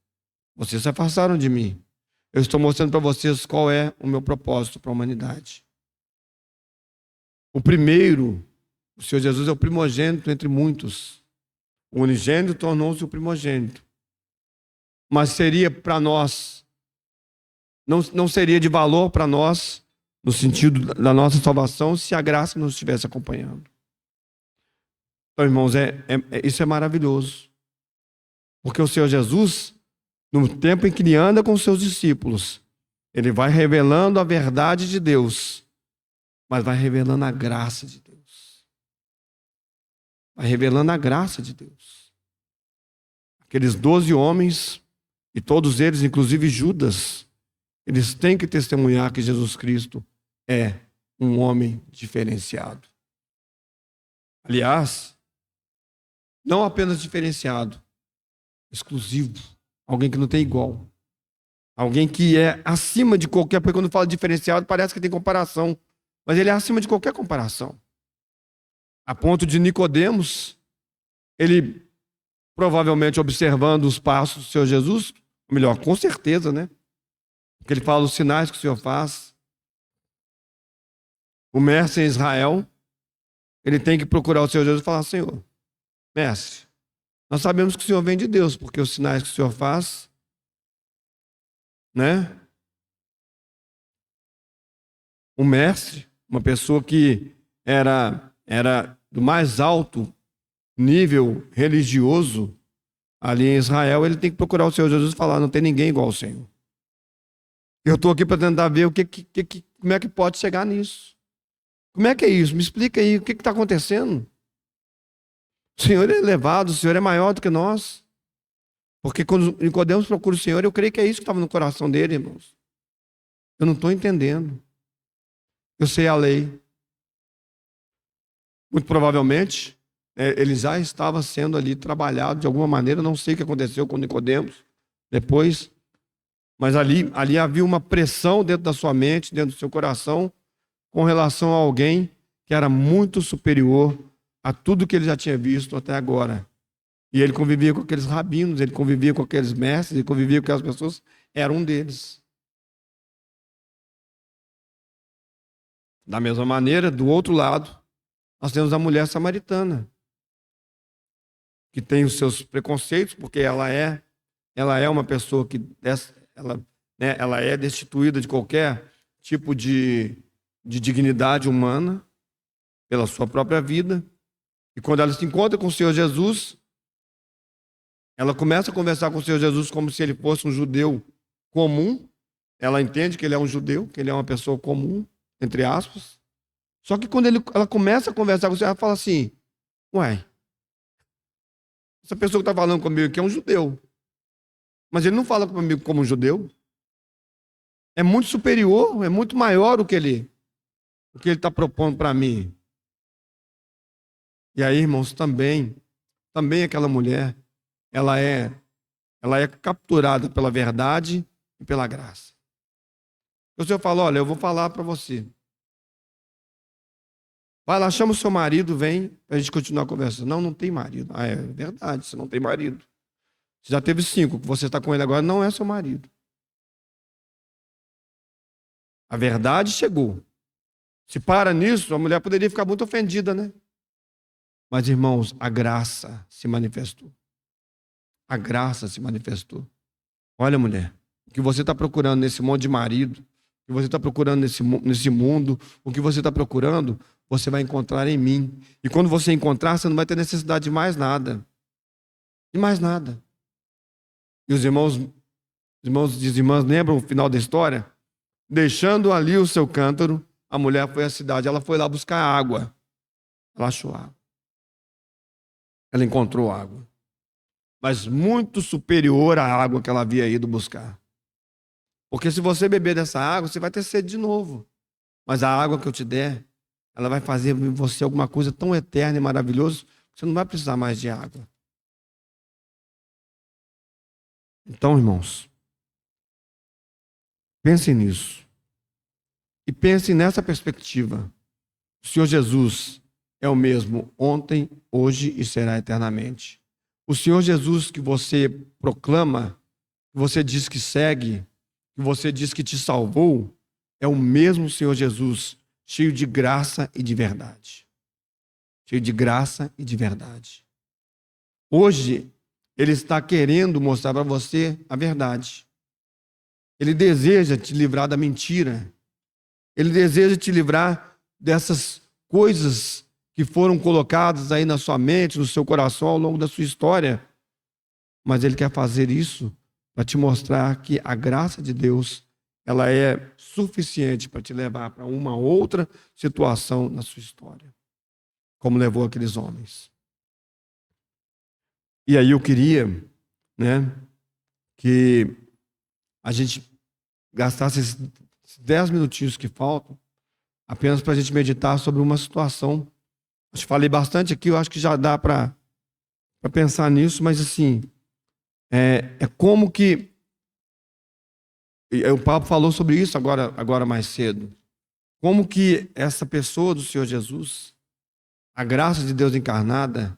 Vocês se afastaram de mim. Eu estou mostrando para vocês qual é o meu propósito para a humanidade. O primeiro, o Senhor Jesus é o primogênito entre muitos. O unigênito tornou-se o primogênito. Mas seria para nós, não seria de valor para nós, no sentido da nossa salvação, se a graça nos estivesse acompanhando. Então, irmãos, isso é maravilhoso. Porque o Senhor Jesus, no tempo em que ele anda com os seus discípulos, ele vai revelando a verdade de Deus, mas vai revelando a graça de Deus. Vai revelando a graça de Deus. Aqueles 12 homens, e todos eles, inclusive Judas, eles têm que testemunhar que Jesus Cristo é um homem diferenciado. Aliás, não apenas diferenciado, exclusivo, alguém que não tem igual. Alguém que é acima de qualquer, porque quando fala diferenciado parece que tem comparação, mas ele é acima de qualquer comparação. A ponto de Nicodemos, ele provavelmente observando os passos do Senhor Jesus, ou melhor, com certeza, né? Porque ele fala os sinais que o Senhor faz. O mestre em Israel, ele tem que procurar o Senhor Jesus e falar: Senhor, mestre, nós sabemos que o Senhor vem de Deus, porque os sinais que o Senhor faz, né? O mestre, uma pessoa que era do mais alto nível religioso ali em Israel, ele tem que procurar o Senhor Jesus e falar: não tem ninguém igual ao Senhor. Eu estou aqui para tentar ver como é que pode chegar nisso. Como é que é isso? Me explica aí, o que está acontecendo? O Senhor é elevado, o Senhor é maior do que nós. Porque quando Nicodemos procura o Senhor, eu creio que é isso que estava no coração dele, irmãos. Eu não estou entendendo. Eu sei a lei. Muito provavelmente, ele já estava sendo ali trabalhado de alguma maneira. Não sei o que aconteceu com Nicodemos depois. Mas ali havia uma pressão dentro da sua mente, dentro do seu coração, com relação a alguém que era muito superior a tudo que ele já tinha visto até agora. E ele convivia com aqueles rabinos, ele convivia com aqueles mestres, ele convivia com aquelas pessoas, era um deles. Da mesma maneira, do outro lado, nós temos a mulher samaritana, que tem os seus preconceitos, porque ela é uma pessoa que ela é destituída de qualquer tipo de dignidade humana pela sua própria vida. E quando ela se encontra com o Senhor Jesus, ela começa a conversar com o Senhor Jesus como se ele fosse um judeu comum. Ela entende que ele é um judeu, que ele é uma pessoa comum, entre aspas. Só que quando ela começa a conversar com o Senhor, ela fala assim: uai, essa pessoa que está falando comigo aqui é um judeu. Mas ele não fala comigo como um judeu. É muito superior, é muito maior o que ele está propondo para mim. E aí, irmãos, também aquela mulher, ela é capturada pela verdade e pela graça. O Senhor fala: olha, eu vou falar para você. Vai lá, chama o seu marido, vem, para a gente continuar conversando. Não, não tem marido. Ah, é verdade, você não tem marido. Você já teve 5, que você está com ele agora, não é seu marido. A verdade chegou. Se para nisso, a mulher poderia ficar muito ofendida, né? Mas, irmãos, a graça se manifestou. A graça se manifestou. Olha, mulher, o que você está procurando nesse monte de marido, o que você está procurando nesse mundo, o que você está procurando, você vai encontrar em mim. E quando você encontrar, você não vai ter necessidade de mais nada. De mais nada. E os irmãos e as irmãs lembram o final da história? Deixando ali o seu cântaro, a mulher foi à cidade. Ela foi lá buscar água. Ela achou água. Ela encontrou água. Mas muito superior à água que ela havia ido buscar. Porque se você beber dessa água, você vai ter sede de novo. Mas a água que eu te der, ela vai fazer em você alguma coisa tão eterna e maravilhosa que você não vai precisar mais de água. Então, irmãos, pensem nisso. E pensem nessa perspectiva. O Senhor Jesus é o mesmo ontem, hoje e será eternamente. O Senhor Jesus que você proclama, que você diz que segue, que você diz que te salvou, é o mesmo Senhor Jesus, cheio de graça e de verdade. Cheio de graça e de verdade. Hoje, Ele está querendo mostrar para você a verdade. Ele deseja te livrar da mentira. Ele deseja te livrar dessas coisas que foram colocadas aí na sua mente, no seu coração ao longo da sua história. Mas Ele quer fazer isso para te mostrar que a graça de Deus, ela é suficiente para te levar para uma outra situação na sua história, como levou aqueles homens. E aí eu queria, né, que a gente gastasse esses 10 minutinhos que faltam apenas para a gente meditar sobre uma situação Acho que falei bastante aqui, eu acho que já dá para pensar nisso, mas assim, é como que. O Pablo falou sobre isso agora mais cedo. Como que essa pessoa do Senhor Jesus, a graça de Deus encarnada,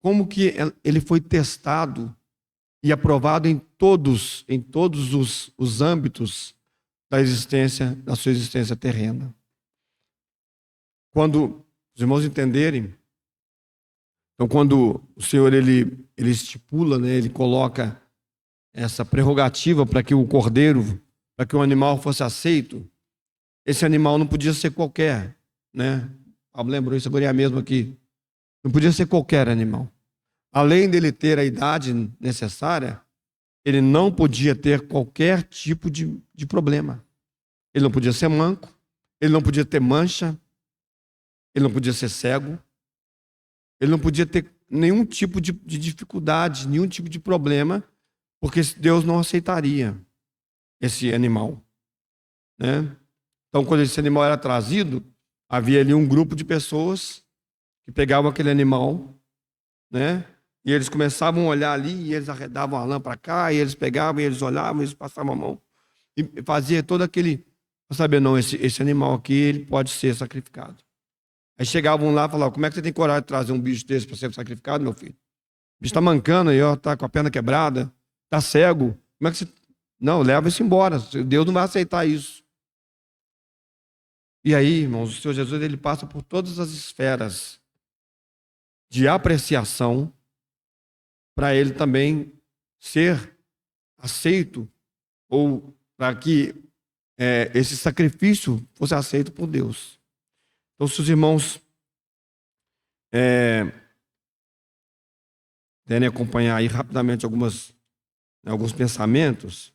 como que ele foi testado e aprovado em todos os âmbitos da sua existência terrena. Quando os irmãos entenderem, então quando o Senhor ele estipula, né, ele coloca essa prerrogativa para que o cordeiro, para que o animal fosse aceito, esse animal não podia ser qualquer, né? Pablo lembrou isso agora mesmo aqui. Não podia ser qualquer animal. Além dele ter a idade necessária, ele não podia ter qualquer tipo de problema. Ele não podia ser manco, ele não podia ter mancha, ele não podia ser cego, ele não podia ter nenhum tipo de dificuldade, nenhum tipo de problema, porque Deus não aceitaria esse animal, né? Então, quando esse animal era trazido, havia ali um grupo de pessoas que pegavam aquele animal, né? E eles começavam a olhar ali, e eles arredavam a lã para cá, e eles pegavam, e eles olhavam, e eles passavam a mão, e fazia todo aquele, para saber, não, esse animal aqui, ele pode ser sacrificado. Aí chegavam lá e falavam, como é que você tem coragem de trazer um bicho desse para ser sacrificado, meu filho? O bicho está mancando aí, ó, está com a perna quebrada, está cego. Como é que você... Não, leva isso embora, Deus não vai aceitar isso. E aí, irmãos, o Senhor Jesus, ele passa por todas as esferas de apreciação para ele também ser aceito, ou para que esse sacrifício fosse aceito por Deus. Então, se os irmãos puderem acompanhar aí rapidamente alguns pensamentos,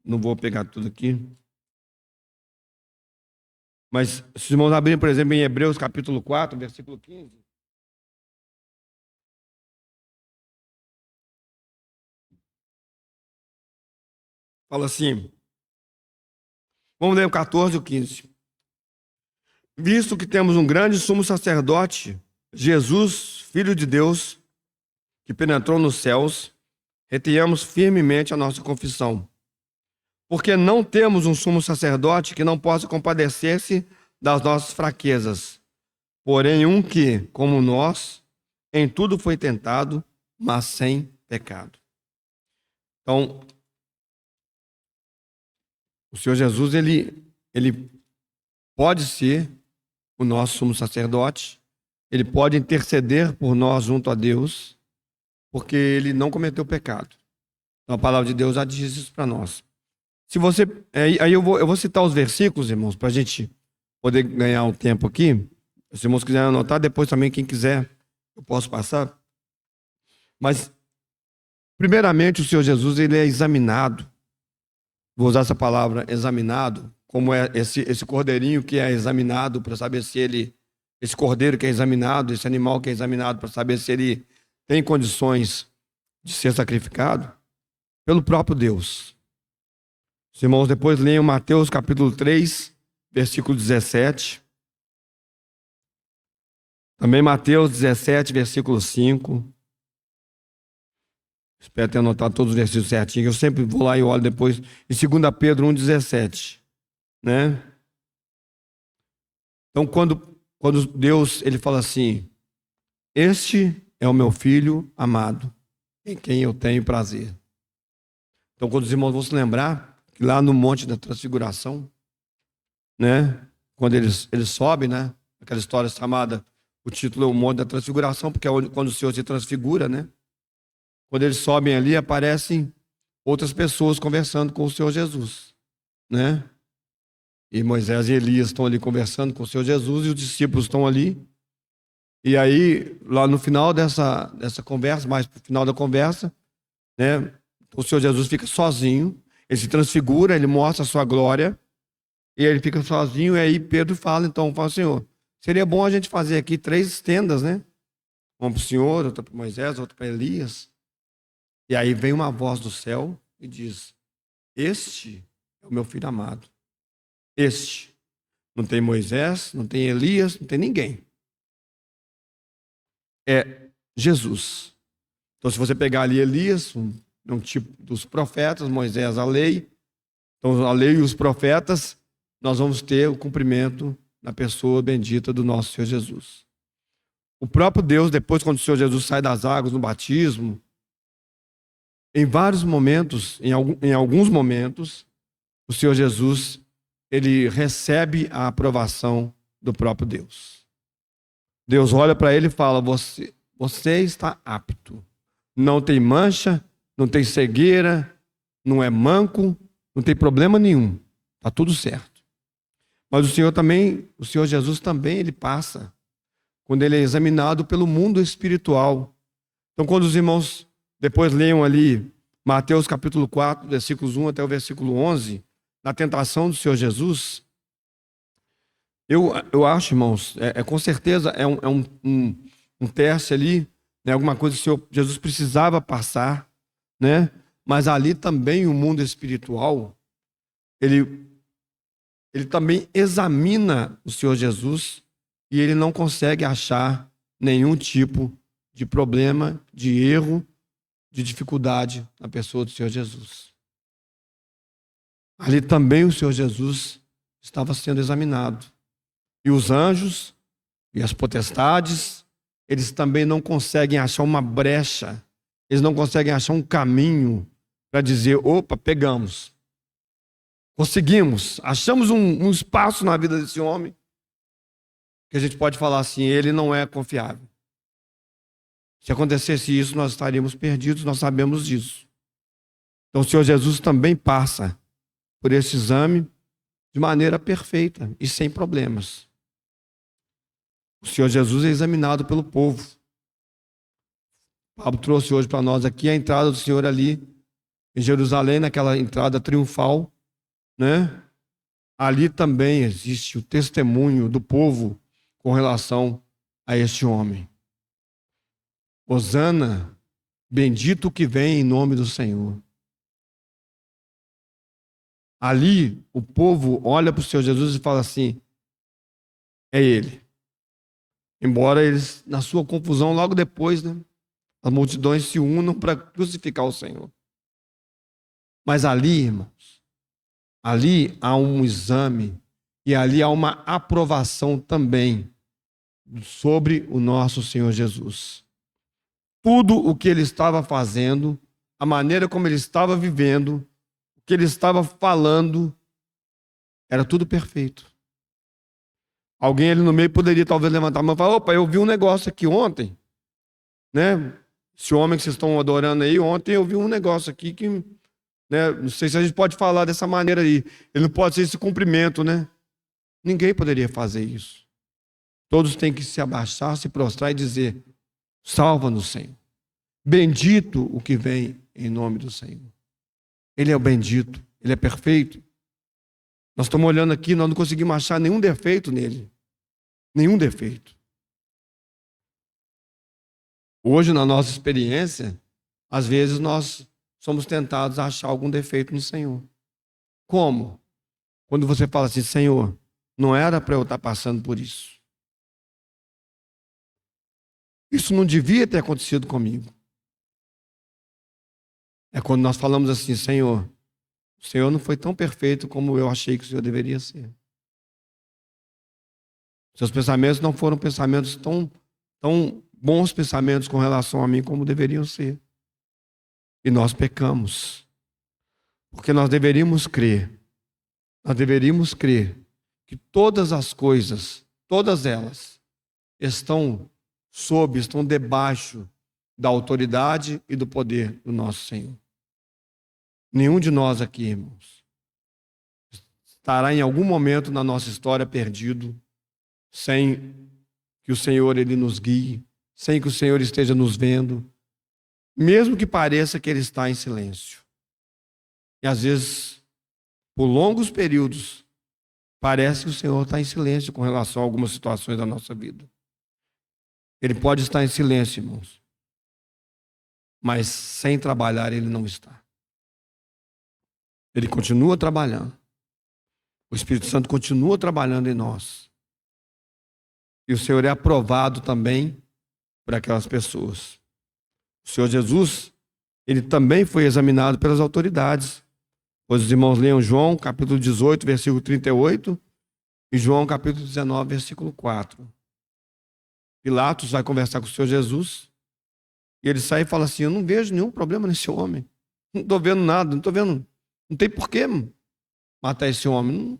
não vou pegar tudo aqui, mas se os irmãos abrirem, por exemplo, em Hebreus capítulo 4, versículo 15, fala assim, vamos ler o 14 e o 15. Visto que temos um grande sumo sacerdote, Jesus, Filho de Deus, que penetrou nos céus, retenhamos firmemente a nossa confissão. Porque não temos um sumo sacerdote que não possa compadecer-se das nossas fraquezas, porém um que, como nós, em tudo foi tentado, mas sem pecado. Então, o Senhor Jesus, ele pode ser o nosso sumo sacerdote, ele pode interceder por nós junto a Deus, porque ele não cometeu pecado. Então, a palavra de Deus já diz isso para nós. Se você, aí eu vou citar os versículos, irmãos, para a gente poder ganhar um tempo aqui. Se os irmãos quiserem anotar, depois também, quem quiser, eu posso passar. Mas, primeiramente, o Senhor Jesus, ele é examinado. Vou usar essa palavra, examinado, como é esse cordeirinho que é examinado para saber se ele, esse cordeiro que é examinado, esse animal que é examinado para saber se ele tem condições de ser sacrificado, pelo próprio Deus. Os irmãos depois leiam Mateus capítulo 3, versículo 17. Também Mateus 17, versículo 5. Espero ter anotado todos os versículos certinhos. Eu sempre vou lá e olho depois. Em 2 Pedro 1, 17. Né? Então, quando Deus ele fala assim, este é o meu filho amado, em quem eu tenho prazer. Então, quando os irmãos vão se lembrar, que lá no Monte da Transfiguração, né? Quando eles sobem, né? Aquela história chamada, o título é o Monte da Transfiguração, porque é quando o Senhor se transfigura, né? Quando eles sobem ali, aparecem outras pessoas conversando com o Senhor Jesus, né? E Moisés e Elias estão ali conversando com o Senhor Jesus e os discípulos estão ali. E aí, lá no final dessa conversa, mais pro final da conversa, né? O Senhor Jesus fica sozinho, ele se transfigura, ele mostra a sua glória, e ele fica sozinho, e aí Pedro fala, Senhor, seria bom a gente fazer aqui 3 tendas, né? Uma para o Senhor, outra para Moisés, outra para Elias. E aí vem uma voz do céu e diz, este é o meu filho amado. Este. Não tem Moisés, não tem Elias, não tem ninguém. É Jesus. Então, se você pegar ali Elias, um tipo dos profetas, Moisés, a lei. Então, a lei e os profetas, nós vamos ter o cumprimento na pessoa bendita do nosso Senhor Jesus. O próprio Deus, depois, quando o Senhor Jesus sai das águas no batismo, em vários momentos, em alguns momentos, o Senhor Jesus, ele recebe a aprovação do próprio Deus. Deus olha para ele e fala: você está apto. Não tem mancha, não tem cegueira, não é manco, não tem problema nenhum. Está tudo certo. Mas o Senhor Jesus também, ele passa quando ele é examinado pelo mundo espiritual. Então, quando os irmãos depois leiam ali Mateus capítulo 4, versículos 1 até o versículo 11, na tentação do Senhor Jesus, eu acho, irmãos, com certeza é um teste ali, né, alguma coisa que o Senhor Jesus precisava passar, né? Mas ali também o mundo espiritual, ele também examina o Senhor Jesus e ele não consegue achar nenhum tipo de problema, de erro, de dificuldade na pessoa do Senhor Jesus. Ali também o Senhor Jesus estava sendo examinado. E os anjos e as potestades, eles também não conseguem achar uma brecha, eles não conseguem achar um caminho para dizer: opa, pegamos. Conseguimos, achamos um espaço na vida desse homem que a gente pode falar assim: ele não é confiável. Se acontecesse isso, nós estaríamos perdidos, nós sabemos disso. Então o Senhor Jesus também passa por esse exame de maneira perfeita e sem problemas. O Senhor Jesus é examinado pelo povo. Pablo trouxe hoje para nós aqui a entrada do Senhor ali em Jerusalém, naquela entrada triunfal, né? Ali também existe o testemunho do povo com relação a este homem. Hosana, bendito o que vem em nome do Senhor. Ali o povo olha para o Senhor Jesus e fala assim: é ele. Embora eles, na sua confusão, logo depois, né, as multidões se unam para crucificar o Senhor. Mas ali, irmãos, ali há um exame e ali há uma aprovação também sobre o nosso Senhor Jesus. Tudo o que ele estava fazendo, a maneira como ele estava vivendo, o que ele estava falando, era tudo perfeito. Alguém ali no meio poderia talvez levantar a mão e falar: opa, eu vi um negócio aqui ontem, né? Esse homem que vocês estão adorando aí, ontem eu vi um negócio aqui que, né, não sei se a gente pode falar dessa maneira aí. Ele não pode ser esse cumprimento, né? Ninguém poderia fazer isso. Todos têm que se abaixar, se prostrar e dizer: salva-nos, Senhor. Bendito o que vem em nome do Senhor. Ele é o bendito, ele é perfeito. Nós estamos olhando aqui, nós não conseguimos achar nenhum defeito nele. Nenhum defeito. Hoje, na nossa experiência, às vezes nós somos tentados a achar algum defeito no Senhor. Como? Quando você fala assim: Senhor, não era para eu estar passando por isso. Isso não devia ter acontecido comigo. É quando nós falamos assim: Senhor, o Senhor não foi tão perfeito como eu achei que o Senhor deveria ser. Seus pensamentos não foram pensamentos tão bons pensamentos com relação a mim como deveriam ser. E nós pecamos. Porque nós deveríamos crer que todas as coisas, todas elas, estão debaixo da autoridade e do poder do nosso Senhor. Nenhum de nós aqui, irmãos, estará em algum momento na nossa história perdido, sem que o Senhor ele nos guie, sem que o Senhor esteja nos vendo, mesmo que pareça que ele está em silêncio. E às vezes, por longos períodos, parece que o Senhor está em silêncio com relação a algumas situações da nossa vida. Ele pode estar em silêncio, irmãos, mas sem trabalhar ele não está. Ele continua trabalhando. O Espírito Santo continua trabalhando em nós. E o Senhor é aprovado também por aquelas pessoas. O Senhor Jesus, ele também foi examinado pelas autoridades. Pois os irmãos leiam João, capítulo 18, versículo 38, e João, capítulo 19, versículo 4. Pilatos vai conversar com o Senhor Jesus, e ele sai e fala assim: eu não vejo nenhum problema nesse homem. Não estou vendo nada, não estou vendo. Não tem porquê matar esse homem.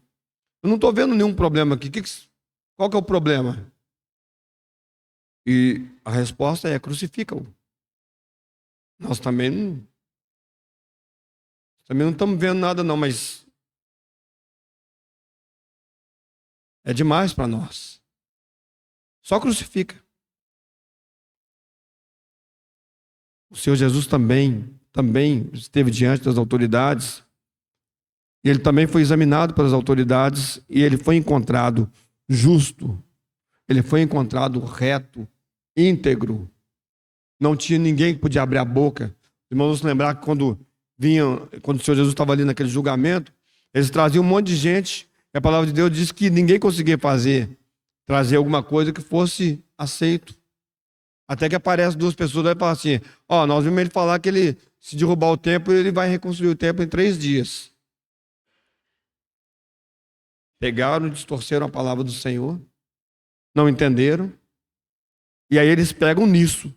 Eu não estou vendo nenhum problema aqui. Qual que é o problema? E a resposta é: crucifica-o. Nós também não estamos vendo nada não, mas é demais para nós. Só crucifica. O Senhor Jesus também esteve diante das autoridades. E ele também foi examinado pelas autoridades e ele foi encontrado justo. Ele foi encontrado reto, íntegro. Não tinha ninguém que podia abrir a boca. Irmãos, vamos lembrar que quando o Senhor Jesus estava ali naquele julgamento, eles traziam um monte de gente. E a palavra de Deus diz que ninguém conseguia trazer alguma coisa que fosse aceito. Até que aparecem duas pessoas e falam assim: nós vimos ele falar que ele, se derrubar o templo, ele vai reconstruir o templo em 3 dias. Pegaram, distorceram a palavra do Senhor, não entenderam, e aí eles pegam nisso.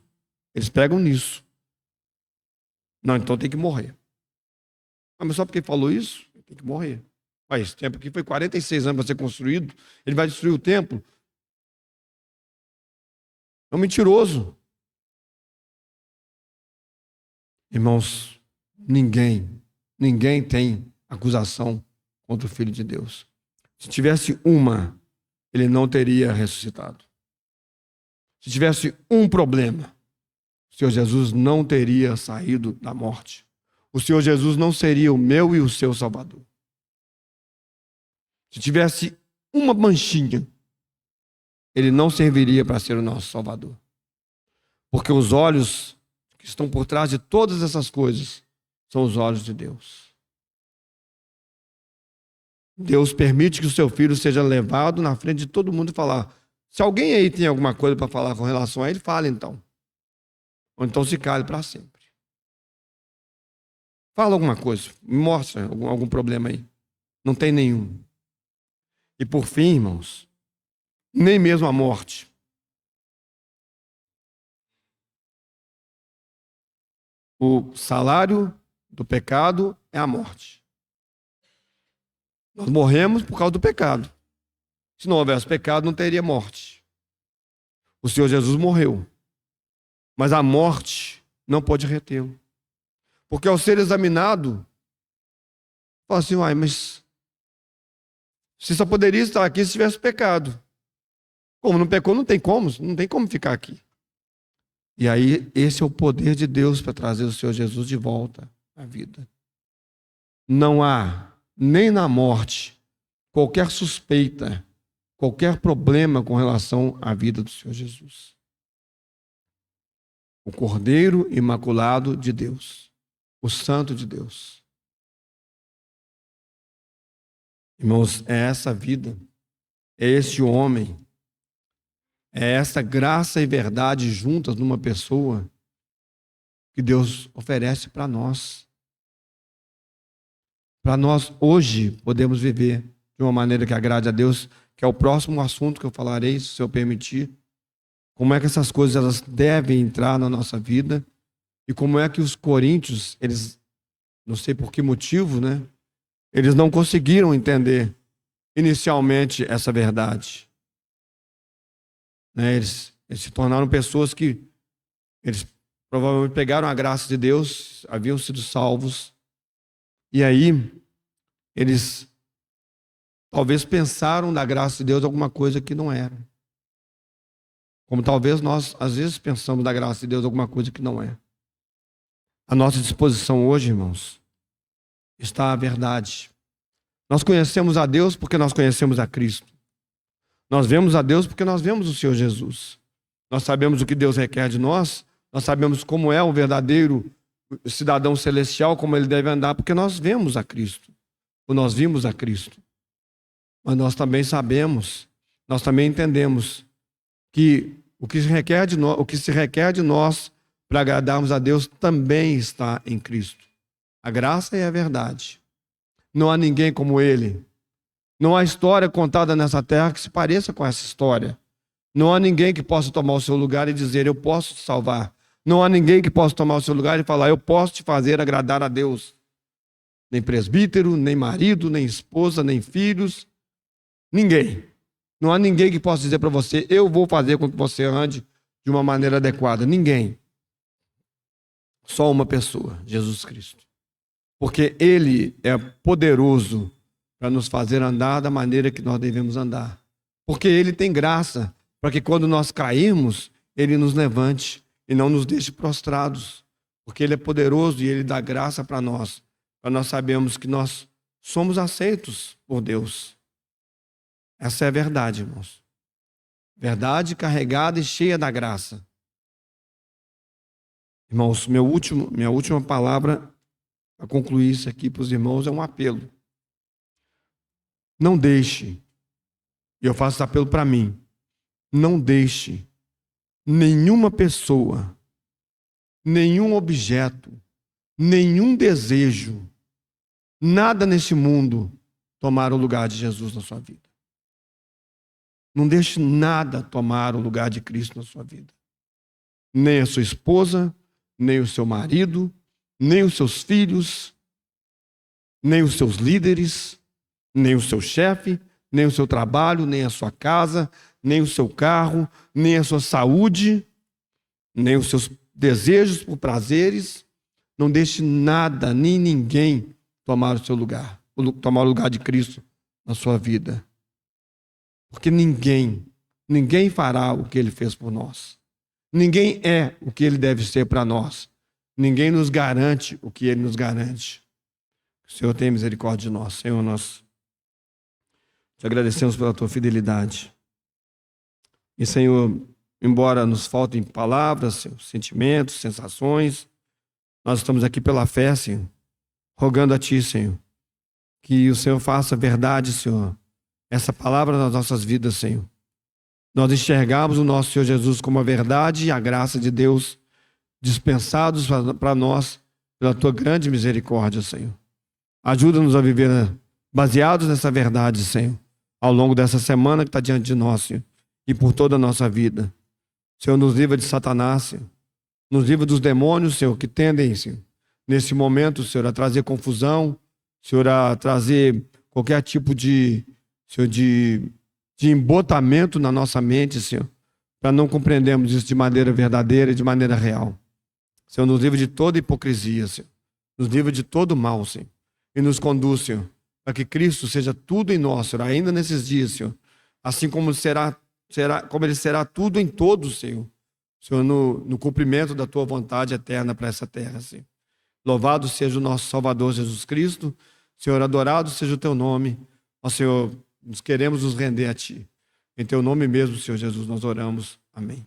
Não, então tem que morrer. Mas só porque ele falou isso, tem que morrer. Esse templo aqui foi 46 anos para ser construído, ele vai destruir o templo. É um mentiroso. Irmãos, ninguém tem acusação contra o Filho de Deus. Se tivesse uma, ele não teria ressuscitado. Se tivesse um problema, o Senhor Jesus não teria saído da morte. O Senhor Jesus não seria o meu e o seu Salvador. Se tivesse uma manchinha, ele não serviria para ser o nosso Salvador. Porque os olhos que estão por trás de todas essas coisas são os olhos de Deus. Deus permite que o seu filho seja levado na frente de todo mundo e falar: se alguém aí tem alguma coisa para falar com relação a ele, fala então. Ou então se cale para sempre. Fala alguma coisa, me mostra algum problema aí. Não tem nenhum. E por fim, irmãos, nem mesmo a morte. O salário do pecado é a morte. Nós morremos por causa do pecado. Se não houvesse pecado, não teria morte. O Senhor Jesus morreu. Mas a morte não pode retê-lo. Porque ao ser examinado, fala assim: mas você só poderia estar aqui se tivesse pecado. Como não pecou, não tem como ficar aqui. E aí, esse é o poder de Deus para trazer o Senhor Jesus de volta à vida. Não há, nem na morte, qualquer suspeita, qualquer problema com relação à vida do Senhor Jesus. O Cordeiro Imaculado de Deus, o Santo de Deus. Irmãos, é essa vida, é esse homem, é essa graça e verdade juntas numa pessoa que Deus oferece para nós. Para nós hoje podemos viver de uma maneira que agrade a Deus, que é o próximo assunto que eu falarei, se eu permitir. Como é que essas coisas elas devem entrar na nossa vida e como é que os coríntios, eles, não sei por que motivo, né? Eles não conseguiram entender inicialmente essa verdade. Eles se tornaram pessoas que eles provavelmente pegaram a graça de Deus, haviam sido salvos, e aí eles talvez pensaram da graça de Deus alguma coisa que não era. Como talvez nós, às vezes, pensamos da graça de Deus alguma coisa que não é. À nossa disposição hoje, irmãos, está a verdade. Nós conhecemos a Deus porque nós conhecemos a Cristo. Nós vemos a Deus porque nós vemos o Senhor Jesus. Nós sabemos o que Deus requer de nós. Nós sabemos como é um verdadeiro cidadão celestial, como ele deve andar, porque nós vemos a Cristo. Ou nós vimos a Cristo. Mas nós também sabemos, nós também entendemos que o que se requer de nós para agradarmos a Deus também está em Cristo. A graça e a verdade. Não há ninguém como Ele. Não há história contada nessa terra que se pareça com essa história. Não há ninguém que possa tomar o seu lugar e dizer, eu posso te salvar. Não há ninguém que possa tomar o seu lugar e falar, eu posso te fazer agradar a Deus. Nem presbítero, nem marido, nem esposa, nem filhos. Ninguém. Não há ninguém que possa dizer para você, eu vou fazer com que você ande de uma maneira adequada. Ninguém. Só uma pessoa, Jesus Cristo. Porque Ele é poderoso para nos fazer andar da maneira que nós devemos andar. Porque Ele tem graça para que quando nós cairmos, Ele nos levante e não nos deixe prostrados. Porque Ele é poderoso e Ele dá graça para nós sabermos que nós somos aceitos por Deus. Essa é a verdade, irmãos. Verdade carregada e cheia da graça. Irmãos, minha última palavra para concluir isso aqui para os irmãos é um apelo. Não deixe, e eu faço esse apelo para mim, não deixe nenhuma pessoa, nenhum objeto, nenhum desejo, nada nesse mundo tomar o lugar de Jesus na sua vida. Não deixe nada tomar o lugar de Cristo na sua vida. Nem a sua esposa, nem o seu marido, nem os seus filhos, nem os seus líderes, nem o seu chefe, nem o seu trabalho, nem a sua casa, nem o seu carro, nem a sua saúde, nem os seus desejos por prazeres. Não deixe nada, nem ninguém tomar o seu lugar, tomar o lugar de Cristo na sua vida. Porque ninguém fará o que Ele fez por nós. Ninguém é o que Ele deve ser para nós. Ninguém nos garante o que Ele nos garante. Que o Senhor tenha misericórdia de nós. Senhor, nós te agradecemos pela tua fidelidade. E, Senhor, embora nos faltem palavras, sentimentos, sensações, nós estamos aqui pela fé, Senhor, rogando a Ti, Senhor, que o Senhor faça verdade, Senhor, essa palavra nas nossas vidas, Senhor. Nós enxergamos o nosso Senhor Jesus como a verdade e a graça de Deus dispensados para nós pela Tua grande misericórdia, Senhor. Ajuda-nos a viver baseados nessa verdade, Senhor, ao longo dessa semana que está diante de nós, Senhor, e por toda a nossa vida. Senhor, nos livra de Satanás, Senhor. Nos livra dos demônios, Senhor, que tendem, Senhor, nesse momento, Senhor, a trazer confusão, Senhor, a trazer qualquer tipo de embotamento na nossa mente, Senhor, para não compreendermos isso de maneira verdadeira e de maneira real. Senhor, nos livra de toda hipocrisia, Senhor. Nos livra de todo mal, Senhor. E nos conduz, Senhor, para que Cristo seja tudo em nós, Senhor, ainda nesses dias, Senhor. Assim como Ele será tudo em todos, Senhor. Senhor, no cumprimento da Tua vontade eterna para essa terra, Senhor. Louvado seja o nosso Salvador Jesus Cristo. Senhor, adorado seja o Teu nome. Ó Senhor, nós queremos nos render a Ti. Em Teu nome mesmo, Senhor Jesus, nós oramos. Amém.